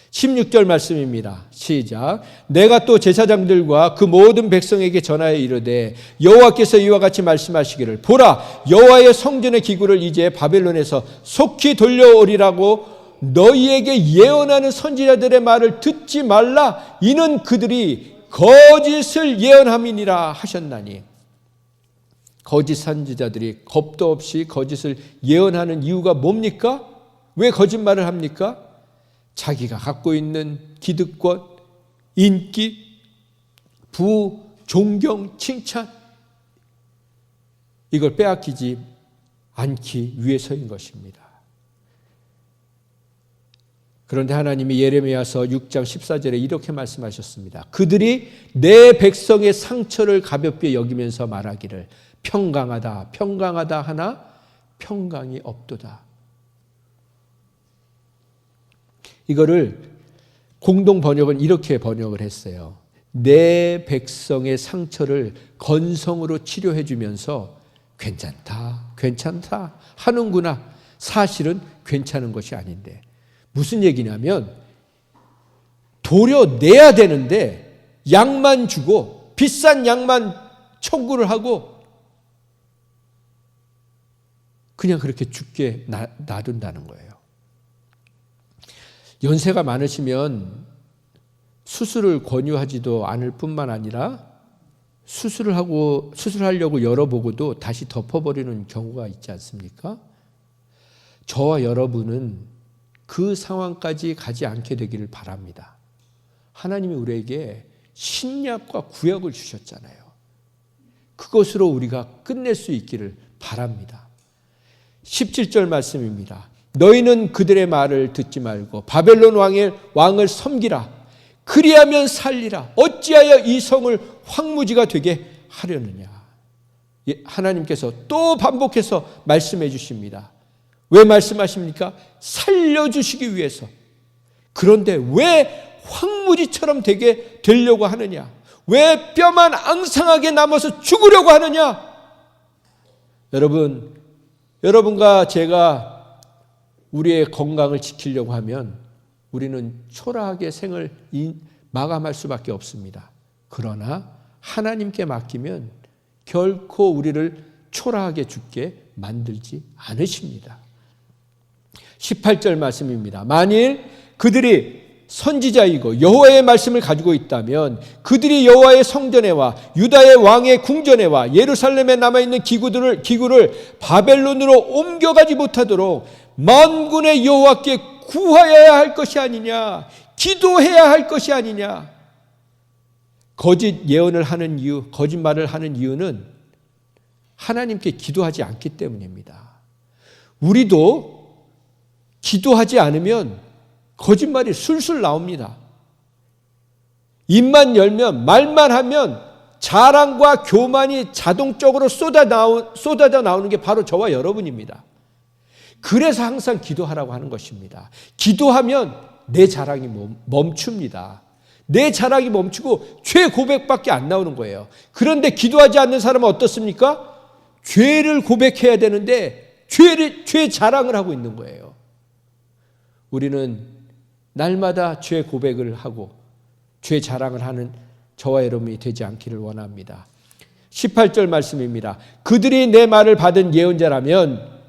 16절 말씀입니다. 시작. 내가 또 제사장들과 그 모든 백성에게 전하여 이르되 여호와께서 이와 같이 말씀하시기를 보라 여호와의 성전의 기구를 이제 바벨론에서 속히 돌려오리라고 너희에게 예언하는 선지자들의 말을 듣지 말라. 이는 그들이 거짓을 예언함이니라 하셨나니. 거짓 선지자들이 겁도 없이 거짓을 예언하는 이유가 뭡니까? 왜 거짓말을 합니까? 자기가 갖고 있는 기득권, 인기, 부, 존경, 칭찬, 이걸 빼앗기지 않기 위해서인 것입니다. 그런데 하나님이 예레미야서 6장 14절에 이렇게 말씀하셨습니다. 그들이 내 백성의 상처를 가볍게 여기면서 말하기를 평강하다, 평강하다 하나 평강이 없도다. 이거를 공동 번역은 이렇게 번역을 했어요. 내 백성의 상처를 건성으로 치료해 주면서 괜찮다 하는구나. 사실은 괜찮은 것이 아닌데 무슨 얘기냐면 도려 내야 되는데 양만 주고 비싼 양만 청구를 하고 그냥 그렇게 죽게 놔둔다는 거예요. 연세가 많으시면 수술을 권유하지도 않을 뿐만 아니라 수술하려고 열어보고도 다시 덮어버리는 경우가 있지 않습니까? 저와 여러분은 그 상황까지 가지 않게 되기를 바랍니다. 하나님이 우리에게 신약과 구약을 주셨잖아요. 그것으로 우리가 끝낼 수 있기를 바랍니다. 17절 말씀입니다. 너희는 그들의 말을 듣지 말고 바벨론 왕을 섬기라. 그리하면 살리라. 어찌하여 이 성을 황무지가 되게 하려느냐. 하나님께서 또 반복해서 말씀해 주십니다. 왜 말씀하십니까? 살려주시기 위해서. 그런데 왜 황무지처럼 되려고 하느냐? 왜 뼈만 앙상하게 남아서 죽으려고 하느냐? 여러분과 제가 우리의 건강을 지키려고 하면 우리는 초라하게 생을 마감할 수밖에 없습니다. 그러나 하나님께 맡기면 결코 우리를 초라하게 죽게 만들지 않으십니다. 18절 말씀입니다. 만일 그들이 선지자이고 여호와의 말씀을 가지고 있다면 그들이 여호와의 성전에와 유다의 왕의 궁전에와 예루살렘에 남아있는 기구를 바벨론으로 옮겨가지 못하도록 만군의 여호와께 구하여야 할 것이 아니냐, 기도해야 할 것이 아니냐. 거짓말을 하는 이유는 하나님께 기도하지 않기 때문입니다. 우리도 기도하지 않으면 거짓말이 술술 나옵니다. 입만 열면, 말만 하면 자랑과 교만이 자동적으로 쏟아져 나오는 게 바로 저와 여러분입니다. 그래서 항상 기도하라고 하는 것입니다. 기도하면 내 자랑이 멈춥니다. 내 자랑이 멈추고 죄 고백밖에 안 나오는 거예요. 그런데 기도하지 않는 사람은 어떻습니까? 죄를 고백해야 되는데 죄 자랑을 하고 있는 거예요. 우리는 날마다 죄 고백을 하고 죄 자랑을 하는 저와 여러분이 되지 않기를 원합니다. 18절 말씀입니다. 그들이 내 말을 받은 예언자라면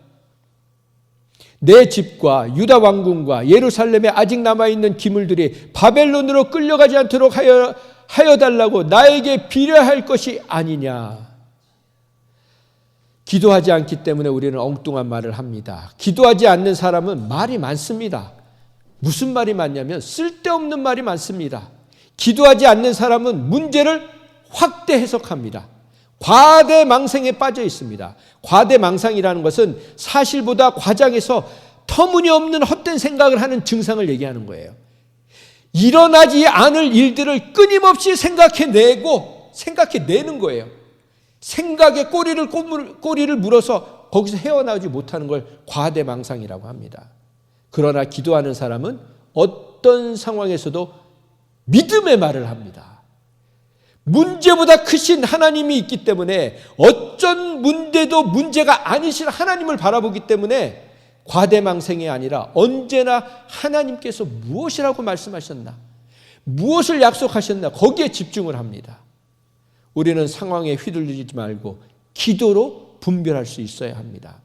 내 집과 유다 왕궁과 예루살렘에 아직 남아있는 기물들이 바벨론으로 끌려가지 않도록 하여 달라고 나에게 비례할 것이 아니냐. 기도하지 않기 때문에 우리는 엉뚱한 말을 합니다. 기도하지 않는 사람은 말이 많습니다. 무슨 말이 많냐면 쓸데없는 말이 많습니다. 기도하지 않는 사람은 문제를 확대 해석합니다. 과대망상에 빠져 있습니다. 과대망상이라는 것은 사실보다 과장해서 터무니없는 헛된 생각을 하는 증상을 얘기하는 거예요. 일어나지 않을 일들을 끊임없이 생각해내는 거예요. 생각에 꼬리를 물어서 거기서 헤어나오지 못하는 걸 과대망상이라고 합니다. 그러나 기도하는 사람은 어떤 상황에서도 믿음의 말을 합니다. 문제보다 크신 하나님이 있기 때문에 어쩐 문제도 문제가 아니신 하나님을 바라보기 때문에 과대망상이 아니라 언제나 하나님께서 무엇이라고 말씀하셨나, 무엇을 약속하셨나 거기에 집중을 합니다. 우리는 상황에 휘둘리지 말고 기도로 분별할 수 있어야 합니다.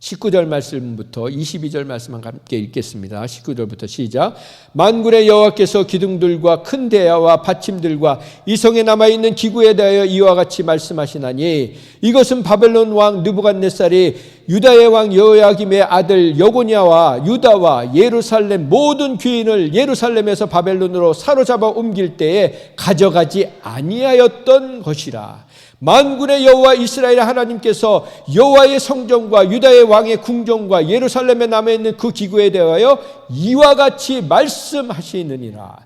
19절 말씀부터 22절 말씀 함께 읽겠습니다. 19절부터 시작. 만군의 여호와께서 기둥들과 큰 대야와 받침들과 이 성에 남아있는 기구에 대하여 이와 같이 말씀하시나니 이것은 바벨론 왕 느부갓네살이 유다의 왕 여호야김의 아들 여고냐와 유다와 예루살렘 모든 귀인을 예루살렘에서 바벨론으로 사로잡아 옮길 때에 가져가지 아니하였던 것이라. 만군의 여호와 이스라엘 하나님께서 여호와의 성전과 유다의 왕의 궁전과 예루살렘에 남아있는 그 기구에 대하여 이와 같이 말씀하시느니라.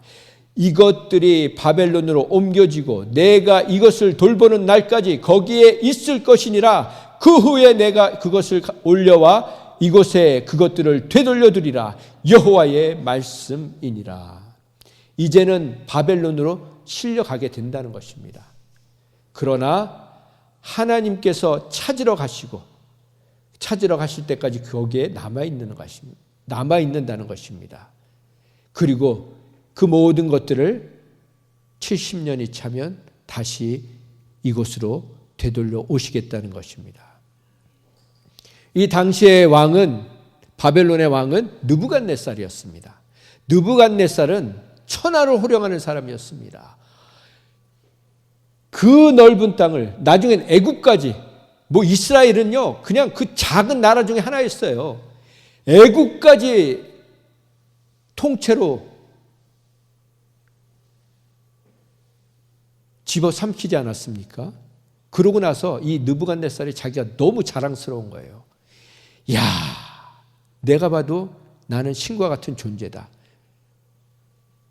이것들이 바벨론으로 옮겨지고 내가 이것을 돌보는 날까지 거기에 있을 것이니라. 그 후에 내가 그것을 올려와 이곳에 그것들을 되돌려두리라. 여호와의 말씀이니라. 이제는 바벨론으로 실려가게 된다는 것입니다. 그러나 하나님께서 찾으러 가실 때까지 거기에 남아 있는다는 것입니다. 그리고 그 모든 것들을 70년이 차면 다시 이곳으로 되돌려 오시겠다는 것입니다. 이 당시의 왕은, 바벨론의 왕은 느부갓네살이었습니다. 느부갓네살은 천하를 호령하는 사람이었습니다. 그 넓은 땅을, 나중엔 애국까지, 이스라엘은요 그냥 그 작은 나라 중에 하나였어요. 애국까지 통째로 집어삼키지 않았습니까? 그러고 나서 이 느부갓네살이 자기가 너무 자랑스러운 거예요. 야, 내가 봐도 나는 신과 같은 존재다.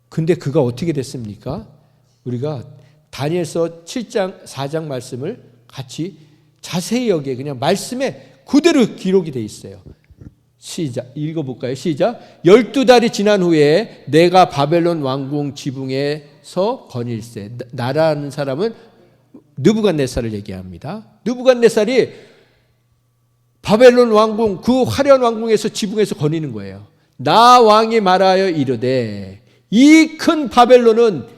근데 그가 어떻게 됐습니까? 우리가 다니엘서 7장 4장 말씀을 같이 자세히 여기에 그냥 말씀에 그대로 기록이 돼 있어요. 시작, 읽어볼까요? 시작. 12달이 지난 후에 내가 바벨론 왕궁 지붕에서 거닐세. 나라는 사람은 느부갓네살을 얘기합니다. 느부갓네살이 바벨론 왕궁, 그 화려한 왕궁에서 지붕에서 거니는 거예요. 나 왕이 말하여 이르되 이 큰 바벨론은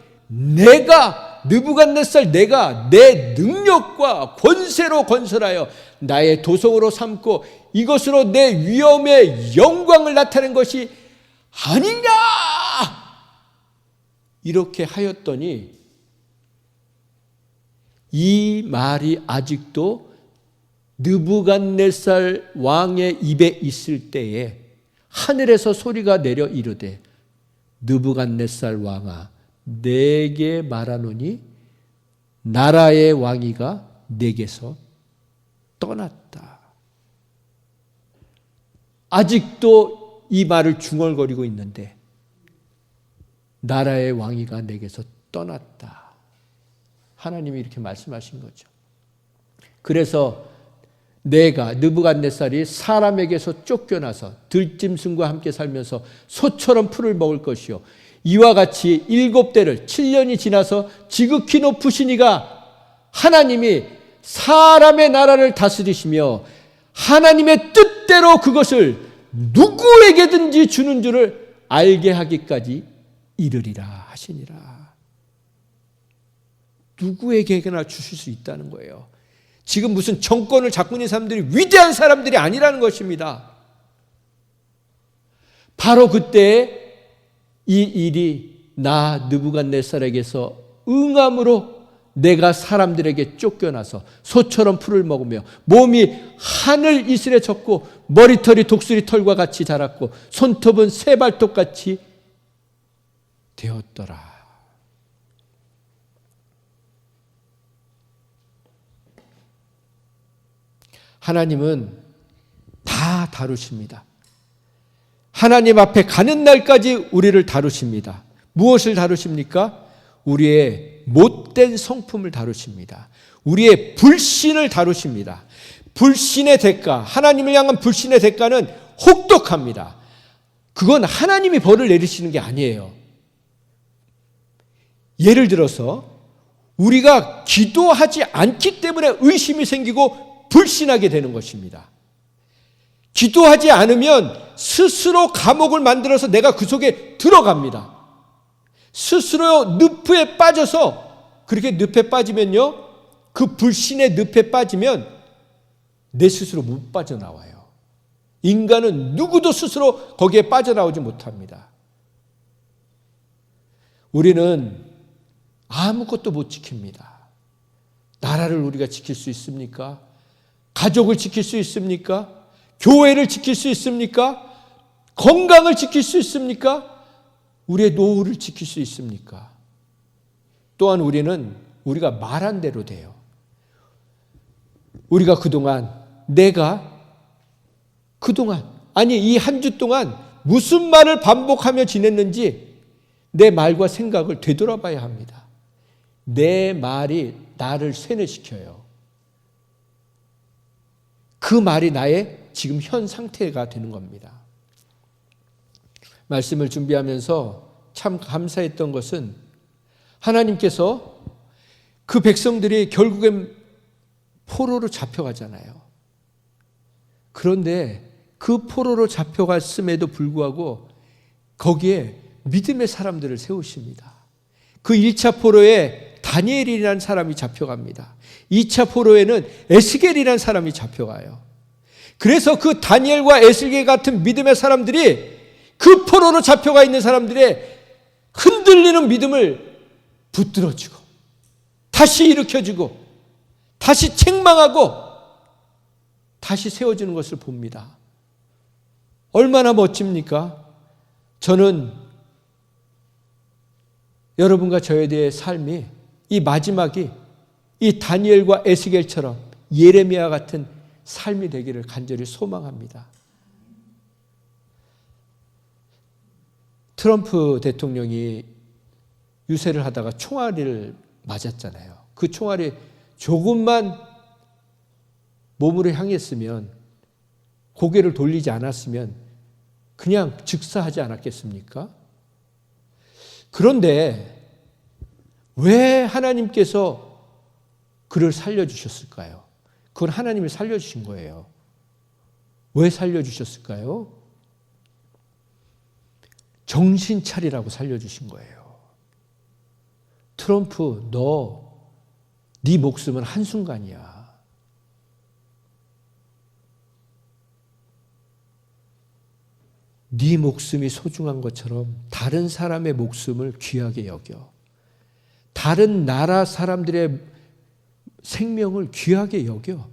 느부갓네살 내가 내 능력과 권세로 건설하여 나의 도성으로 삼고 이것으로 내 위엄의 영광을 나타낸 것이 아니냐, 이렇게 하였더니 이 말이 아직도 느부갓네살 왕의 입에 있을 때에 하늘에서 소리가 내려 이르되 느부갓네살 왕아, 내게 말하노니 나라의 왕위가 내게서 떠났다. 아직도 이 말을 중얼거리고 있는데 나라의 왕위가 내게서 떠났다. 하나님이 이렇게 말씀하신 거죠. 그래서 내가, 느부갓네살이 사람에게서 쫓겨나서 들짐승과 함께 살면서 소처럼 풀을 먹을 것이요, 이와 같이 7대를 7년이 지나서 지극히 높으신 이가 하나님이 사람의 나라를 다스리시며 하나님의 뜻대로 그것을 누구에게든지 주는 줄을 알게 하기까지 이르리라 하시니라. 누구에게나 주실 수 있다는 거예요. 지금 무슨 정권을 잡고 있는 사람들이 위대한 사람들이 아니라는 것입니다. 바로 그때 이 일이 나 느부갓네살에게서 응함으로 내가 사람들에게 쫓겨나서 소처럼 풀을 먹으며 몸이 하늘 이슬에 젖고 머리털이 독수리 털과 같이 자랐고 손톱은 새발톱같이 되었더라. 하나님은 다 다루십니다. 하나님 앞에 가는 날까지 우리를 다루십니다. 무엇을 다루십니까? 우리의 못된 성품을 다루십니다. 우리의 불신을 다루십니다. 불신의 대가, 하나님을 향한 불신의 대가는 혹독합니다. 그건 하나님이 벌을 내리시는 게 아니에요. 예를 들어서 우리가 기도하지 않기 때문에 의심이 생기고 불신하게 되는 것입니다. 기도하지 않으면 스스로 감옥을 만들어서 내가 그 속에 들어갑니다. 스스로 늪에 빠져서, 그렇게 늪에 빠지면요, 그 불신의 늪에 빠지면 내 스스로 못 빠져나와요. 인간은 누구도 스스로 거기에 빠져나오지 못합니다. 우리는 아무것도 못 지킵니다. 나라를 우리가 지킬 수 있습니까? 가족을 지킬 수 있습니까? 교회를 지킬 수 있습니까? 건강을 지킬 수 있습니까? 우리의 노후를 지킬 수 있습니까? 또한 우리가 말한 대로 돼요. 우리가 이 한 주 동안 무슨 말을 반복하며 지냈는지 내 말과 생각을 되돌아봐야 합니다. 내 말이 나를 쇠뇌시켜요. 그 말이 나의 지금 현 상태가 되는 겁니다. 말씀을 준비하면서 참 감사했던 것은 하나님께서 그 백성들이 결국엔 포로로 잡혀가잖아요. 그런데 그 포로로 잡혀갔음에도 불구하고 거기에 믿음의 사람들을 세우십니다. 그 1차 포로에 다니엘이라는 사람이 잡혀갑니다. 2차 포로에는 에스겔이라는 사람이 잡혀가요. 그래서 그 다니엘과 에스겔 같은 믿음의 사람들이 그 포로로 잡혀가 있는 사람들의 흔들리는 믿음을 붙들어주고 다시 일으켜주고 다시 책망하고 다시 세워주는 것을 봅니다. 얼마나 멋집니까? 저는 여러분과 저에 대해 삶이 이 마지막이 이 다니엘과 에스겔처럼 예레미야 같은 삶이 되기를 간절히 소망합니다. 트럼프 대통령이 유세를 하다가 총알을 맞았잖아요. 그 총알이 조금만 몸으로 향했으면, 고개를 돌리지 않았으면 그냥 즉사하지 않았겠습니까? 그런데 왜 하나님께서 그를 살려주셨을까요? 그건 하나님이 살려주신 거예요. 왜 살려주셨을까요? 정신 차리라고 살려주신 거예요. 트럼프, 네 목숨은 한순간이야. 네 목숨이 소중한 것처럼 다른 사람의 목숨을 귀하게 여겨. 다른 나라 사람들의 생명을 귀하게 여겨.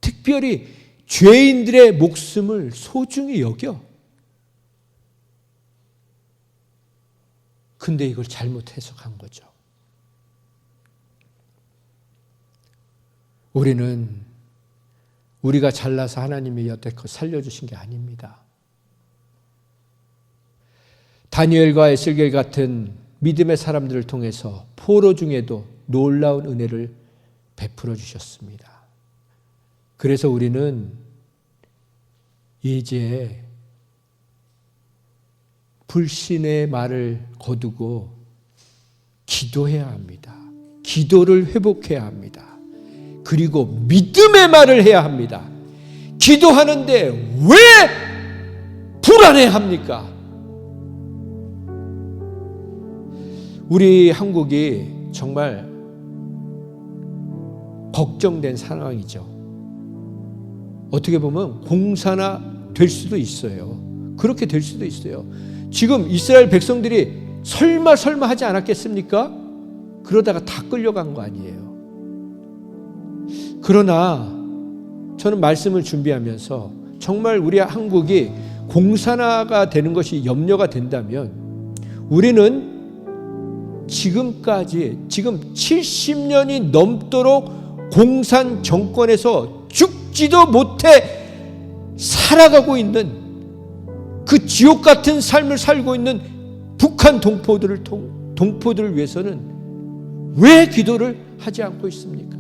특별히 죄인들의 목숨을 소중히 여겨. 근데 이걸 잘못 해석한 거죠. 우리는 우리가 잘나서 하나님이 여태껏 살려주신 게 아닙니다. 다니엘과 에스겔 같은 믿음의 사람들을 통해서 포로 중에도 놀라운 은혜를 베풀어 주셨습니다. 그래서 우리는 이제 불신의 말을 거두고 기도해야 합니다. 기도를 회복해야 합니다. 그리고 믿음의 말을 해야 합니다. 기도하는데 왜 불안해합니까? 우리 한국이 정말 걱정된 상황이죠. 어떻게 보면 공산화 될 수도 있어요. 그렇게 될 수도 있어요. 지금 이스라엘 백성들이 설마 하지 않았겠습니까? 그러다가 다 끌려간 거 아니에요. 그러나 저는 말씀을 준비하면서 정말 우리 한국이 공산화가 되는 것이 염려가 된다면 우리는 지금 70년이 넘도록 공산 정권에서 죽지도 못해 살아가고 있는 그 지옥 같은 삶을 살고 있는 북한 동포들을 위해서는 왜 기도를 하지 않고 있습니까?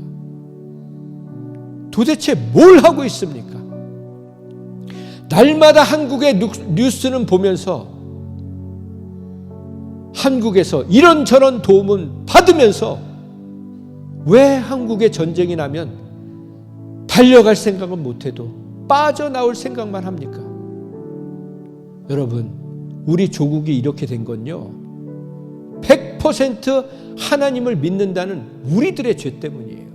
도대체 뭘 하고 있습니까? 날마다 한국의 뉴스는 보면서 한국에서 이런저런 도움은 받으면서 왜 한국에 전쟁이 나면 달려갈 생각은 못해도 빠져나올 생각만 합니까? 여러분, 우리 조국이 이렇게 된 건요 100% 하나님을 믿는다는 우리들의 죄 때문이에요.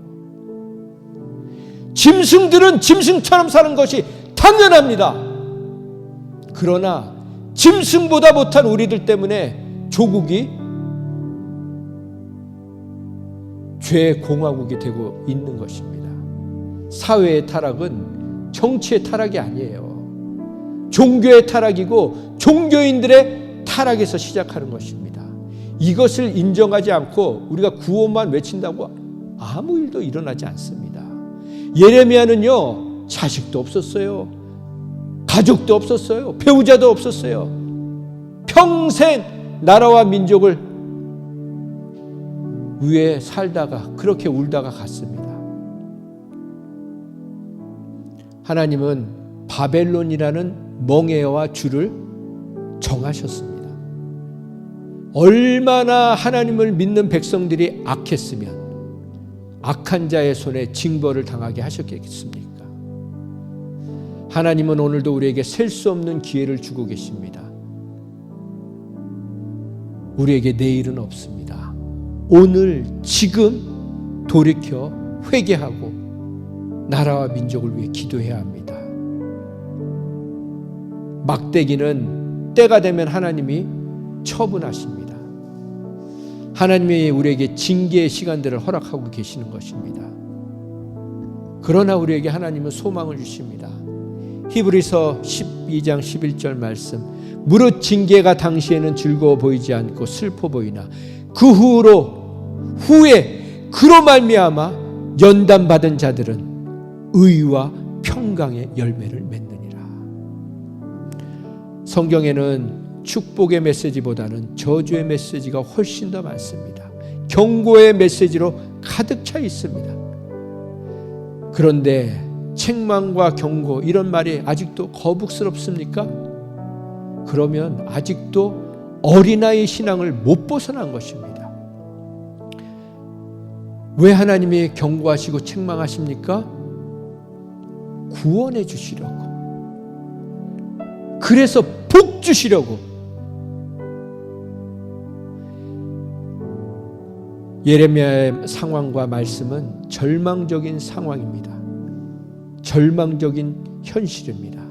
짐승들은 짐승처럼 사는 것이 당연합니다. 그러나 짐승보다 못한 우리들 때문에 조국이 죄의 공화국이 되고 있는 것입니다. 사회의 타락은 정치의 타락이 아니에요. 종교의 타락이고 종교인들의 타락에서 시작하는 것입니다. 이것을 인정하지 않고 우리가 구호만 외친다고 아무 일도 일어나지 않습니다. 예레미야는요 자식도 없었어요. 가족도 없었어요. 배우자도 없었어요. 평생 나라와 민족을 위해 살다가 그렇게 울다가 갔습니다. 하나님은 바벨론이라는 멍에와 주를 정하셨습니다. 얼마나 하나님을 믿는 백성들이 악했으면 악한 자의 손에 징벌을 당하게 하셨겠습니까? 하나님은 오늘도 우리에게 셀 수 없는 기회를 주고 계십니다. 우리에게 내일은 없습니다. 오늘 지금 돌이켜 회개하고 나라와 민족을 위해 기도해야 합니다. 막대기는 때가 되면 하나님이 처분하십니다. 하나님이 우리에게 징계의 시간들을 허락하고 계시는 것입니다. 그러나 우리에게 하나님은 소망을 주십니다. 히브리서 12장 11절 말씀, 무릇 징계가 당시에는 즐거워 보이지 않고 슬퍼 보이나 그 후에 그로 말미암아 연단받은 자들은 의와 평강의 열매를 맺느니라. 성경에는 축복의 메시지보다는 저주의 메시지가 훨씬 더 많습니다. 경고의 메시지로 가득 차 있습니다. 그런데 책망과 경고 이런 말이 아직도 거북스럽습니까? 그러면 아직도 어린아이 신앙을 못 벗어난 것입니다. 왜 하나님이 경고하시고 책망하십니까? 구원해 주시려고. 그래서 복 주시려고. 예레미야의 상황과 말씀은 절망적인 상황입니다. 절망적인 현실입니다.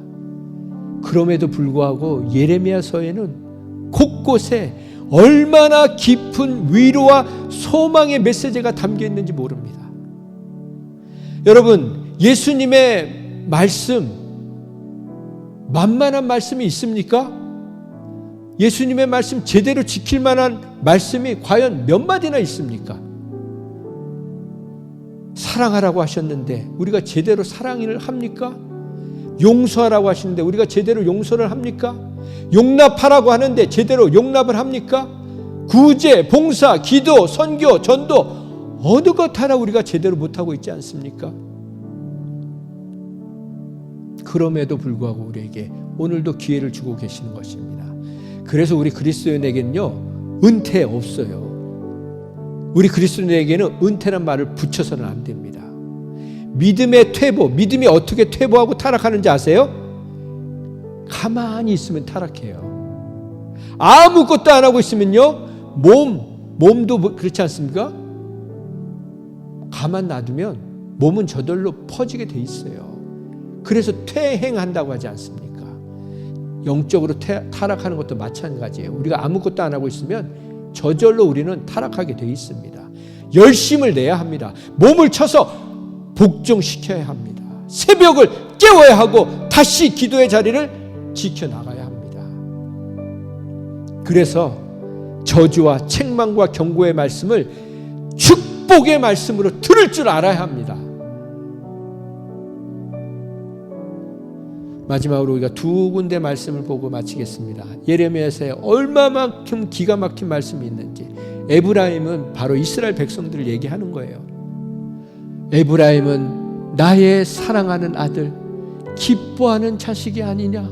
그럼에도 불구하고 예레미야서에는 곳곳에 얼마나 깊은 위로와 소망의 메시지가 담겨 있는지 모릅니다. 여러분, 예수님의 말씀, 만만한 말씀이 있습니까? 예수님의 말씀 제대로 지킬 만한 말씀이 과연 몇 마디나 있습니까? 사랑하라고 하셨는데 우리가 제대로 사랑을 합니까? 용서하라고 하시는데 우리가 제대로 용서를 합니까? 용납하라고 하는데 제대로 용납을 합니까? 구제, 봉사, 기도, 선교, 전도 어느 것 하나 우리가 제대로 못하고 있지 않습니까? 그럼에도 불구하고 우리에게 오늘도 기회를 주고 계시는 것입니다. 그래서 우리 그리스도인에게는요, 은퇴 없어요. 우리 그리스도인에게는 은퇴란 말을 붙여서는 안 됩니다. 믿음의 퇴보, 믿음이 어떻게 퇴보하고 타락하는지 아세요? 가만히 있으면 타락해요. 아무것도 안 하고 있으면요, 몸도 그렇지 않습니까? 가만 놔두면 몸은 저절로 퍼지게 돼 있어요. 그래서 퇴행한다고 하지 않습니까? 영적으로 타락하는 것도 마찬가지예요. 우리가 아무것도 안 하고 있으면 저절로 우리는 타락하게 돼 있습니다. 열심을 내야 합니다. 몸을 쳐서 복종시켜야 합니다. 새벽을 깨워야 하고 다시 기도의 자리를 지켜나가야 합니다. 그래서 저주와 책망과 경고의 말씀을 축복의 말씀으로 들을 줄 알아야 합니다. 마지막으로 우리가 두 군데 말씀을 보고 마치겠습니다. 예레미야서에 얼마만큼 기가 막힌 말씀이 있는지. 에브라임은 바로 이스라엘 백성들을 얘기하는 거예요. 에브라임은 나의 사랑하는 아들, 기뻐하는 자식이 아니냐.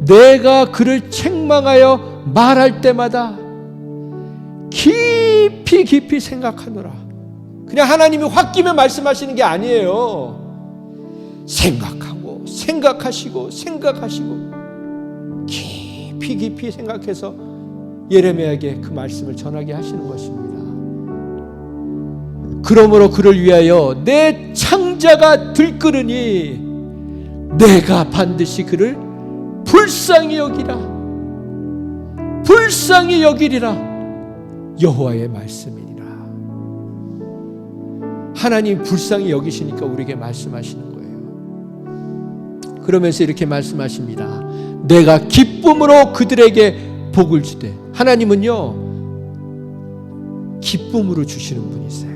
내가 그를 책망하여 말할 때마다 깊이 생각하노라. 그냥 하나님이 홧김에 말씀하시는 게 아니에요. 생각하시고 깊이 생각해서 예레미야에게 그 말씀을 전하게 하시는 것입니다. 그러므로 그를 위하여 내 창자가 들끓으니 내가 반드시 그를 불쌍히 여기리라. 여호와의 말씀이니라. 하나님 불쌍히 여기시니까 우리에게 말씀하시는 거예요. 그러면서 이렇게 말씀하십니다. 내가 기쁨으로 그들에게 복을 주되. 하나님은요, 기쁨으로 주시는 분이세요.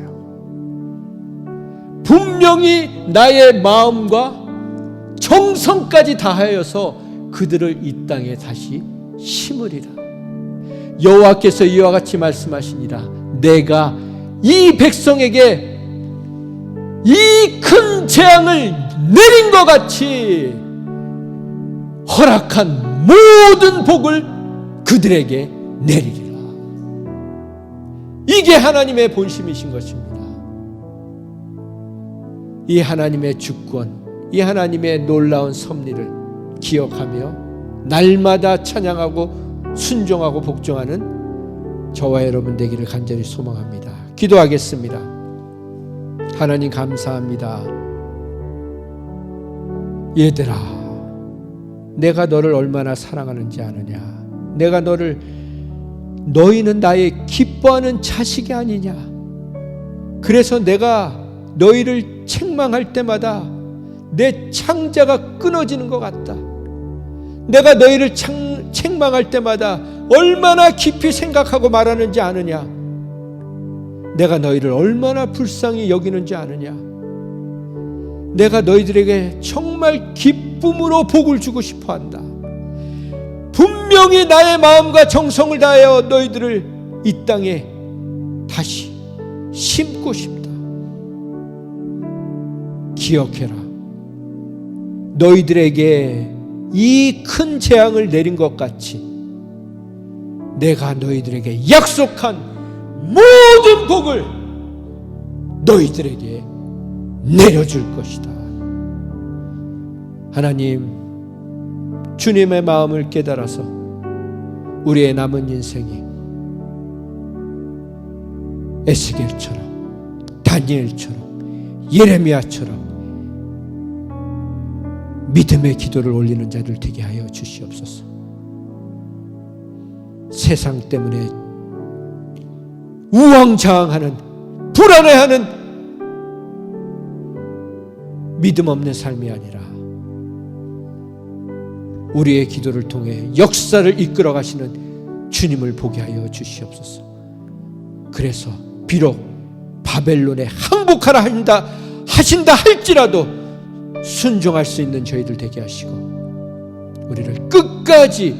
분명히 나의 마음과 정성까지 다하여서 그들을 이 땅에 다시 심으리라. 여호와께서 이와 같이 말씀하시니라. 내가 이 백성에게 이 큰 재앙을 내린 것 같이 허락한 모든 복을 그들에게 내리리라. 이게 하나님의 본심이신 것입니다. 이 하나님의 주권, 이 하나님의 놀라운 섭리를 기억하며 날마다 찬양하고 순종하고 복종하는 저와 여러분 되기를 간절히 소망합니다. 기도하겠습니다. 하나님 감사합니다. 얘들아, 내가 너를 얼마나 사랑하는지 아느냐? 내가 너희는 나의 기뻐하는 자식이 아니냐? 그래서 내가 너희를 책망할 때마다 내 창자가 끊어지는 것 같다. 내가 너희를 책망할 때마다 얼마나 깊이 생각하고 말하는지 아느냐? 내가 너희를 얼마나 불쌍히 여기는지 아느냐? 내가 너희들에게 정말 기쁨으로 복을 주고 싶어 한다. 분명히 나의 마음과 정성을 다하여 너희들을 이 땅에 다시 심고 싶다. 기억해라. 너희들에게 이 큰 재앙을 내린 것 같이 내가 너희들에게 약속한 모든 복을 너희들에게 내려줄 것이다. 하나님, 주님의 마음을 깨달아서 우리의 남은 인생이 에스겔처럼, 다니엘처럼, 예레미야처럼 믿음의 기도를 올리는 자들 되게 하여 주시옵소서. 세상 때문에 우왕좌왕하는, 불안해하는 믿음 없는 삶이 아니라 우리의 기도를 통해 역사를 이끌어 가시는 주님을 보게 하여 주시옵소서. 그래서 비록 바벨론에 항복하라 하신다 할지라도 순종할 수 있는 저희들 되게 하시고 우리를 끝까지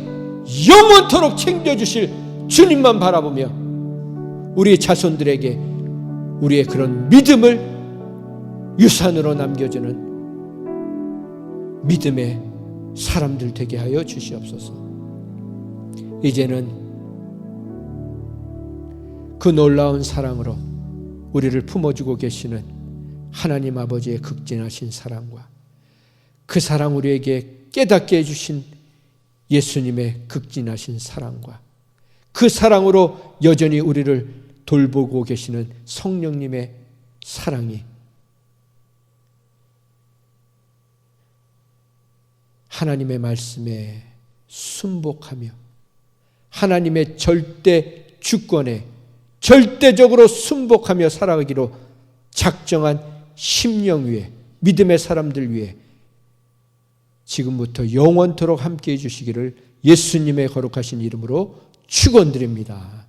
영원토록 챙겨주실 주님만 바라보며 우리 자손들에게 우리의 그런 믿음을 유산으로 남겨주는 믿음의 사람들 되게 하여 주시옵소서. 이제는 그 놀라운 사랑으로 우리를 품어주고 계시는 하나님 아버지의 극진하신 사랑과 그 사랑 우리에게 깨닫게 해주신 예수님의 극진하신 사랑과 그 사랑으로 여전히 우리를 돌보고 계시는 성령님의 사랑이 하나님의 말씀에 순복하며 하나님의 절대 주권에 절대적으로 순복하며 살아가기로 작정한 심령 위에 믿음의 사람들 위해 지금부터 영원토록 함께해 주시기를 예수님의 거룩하신 이름으로 축원드립니다.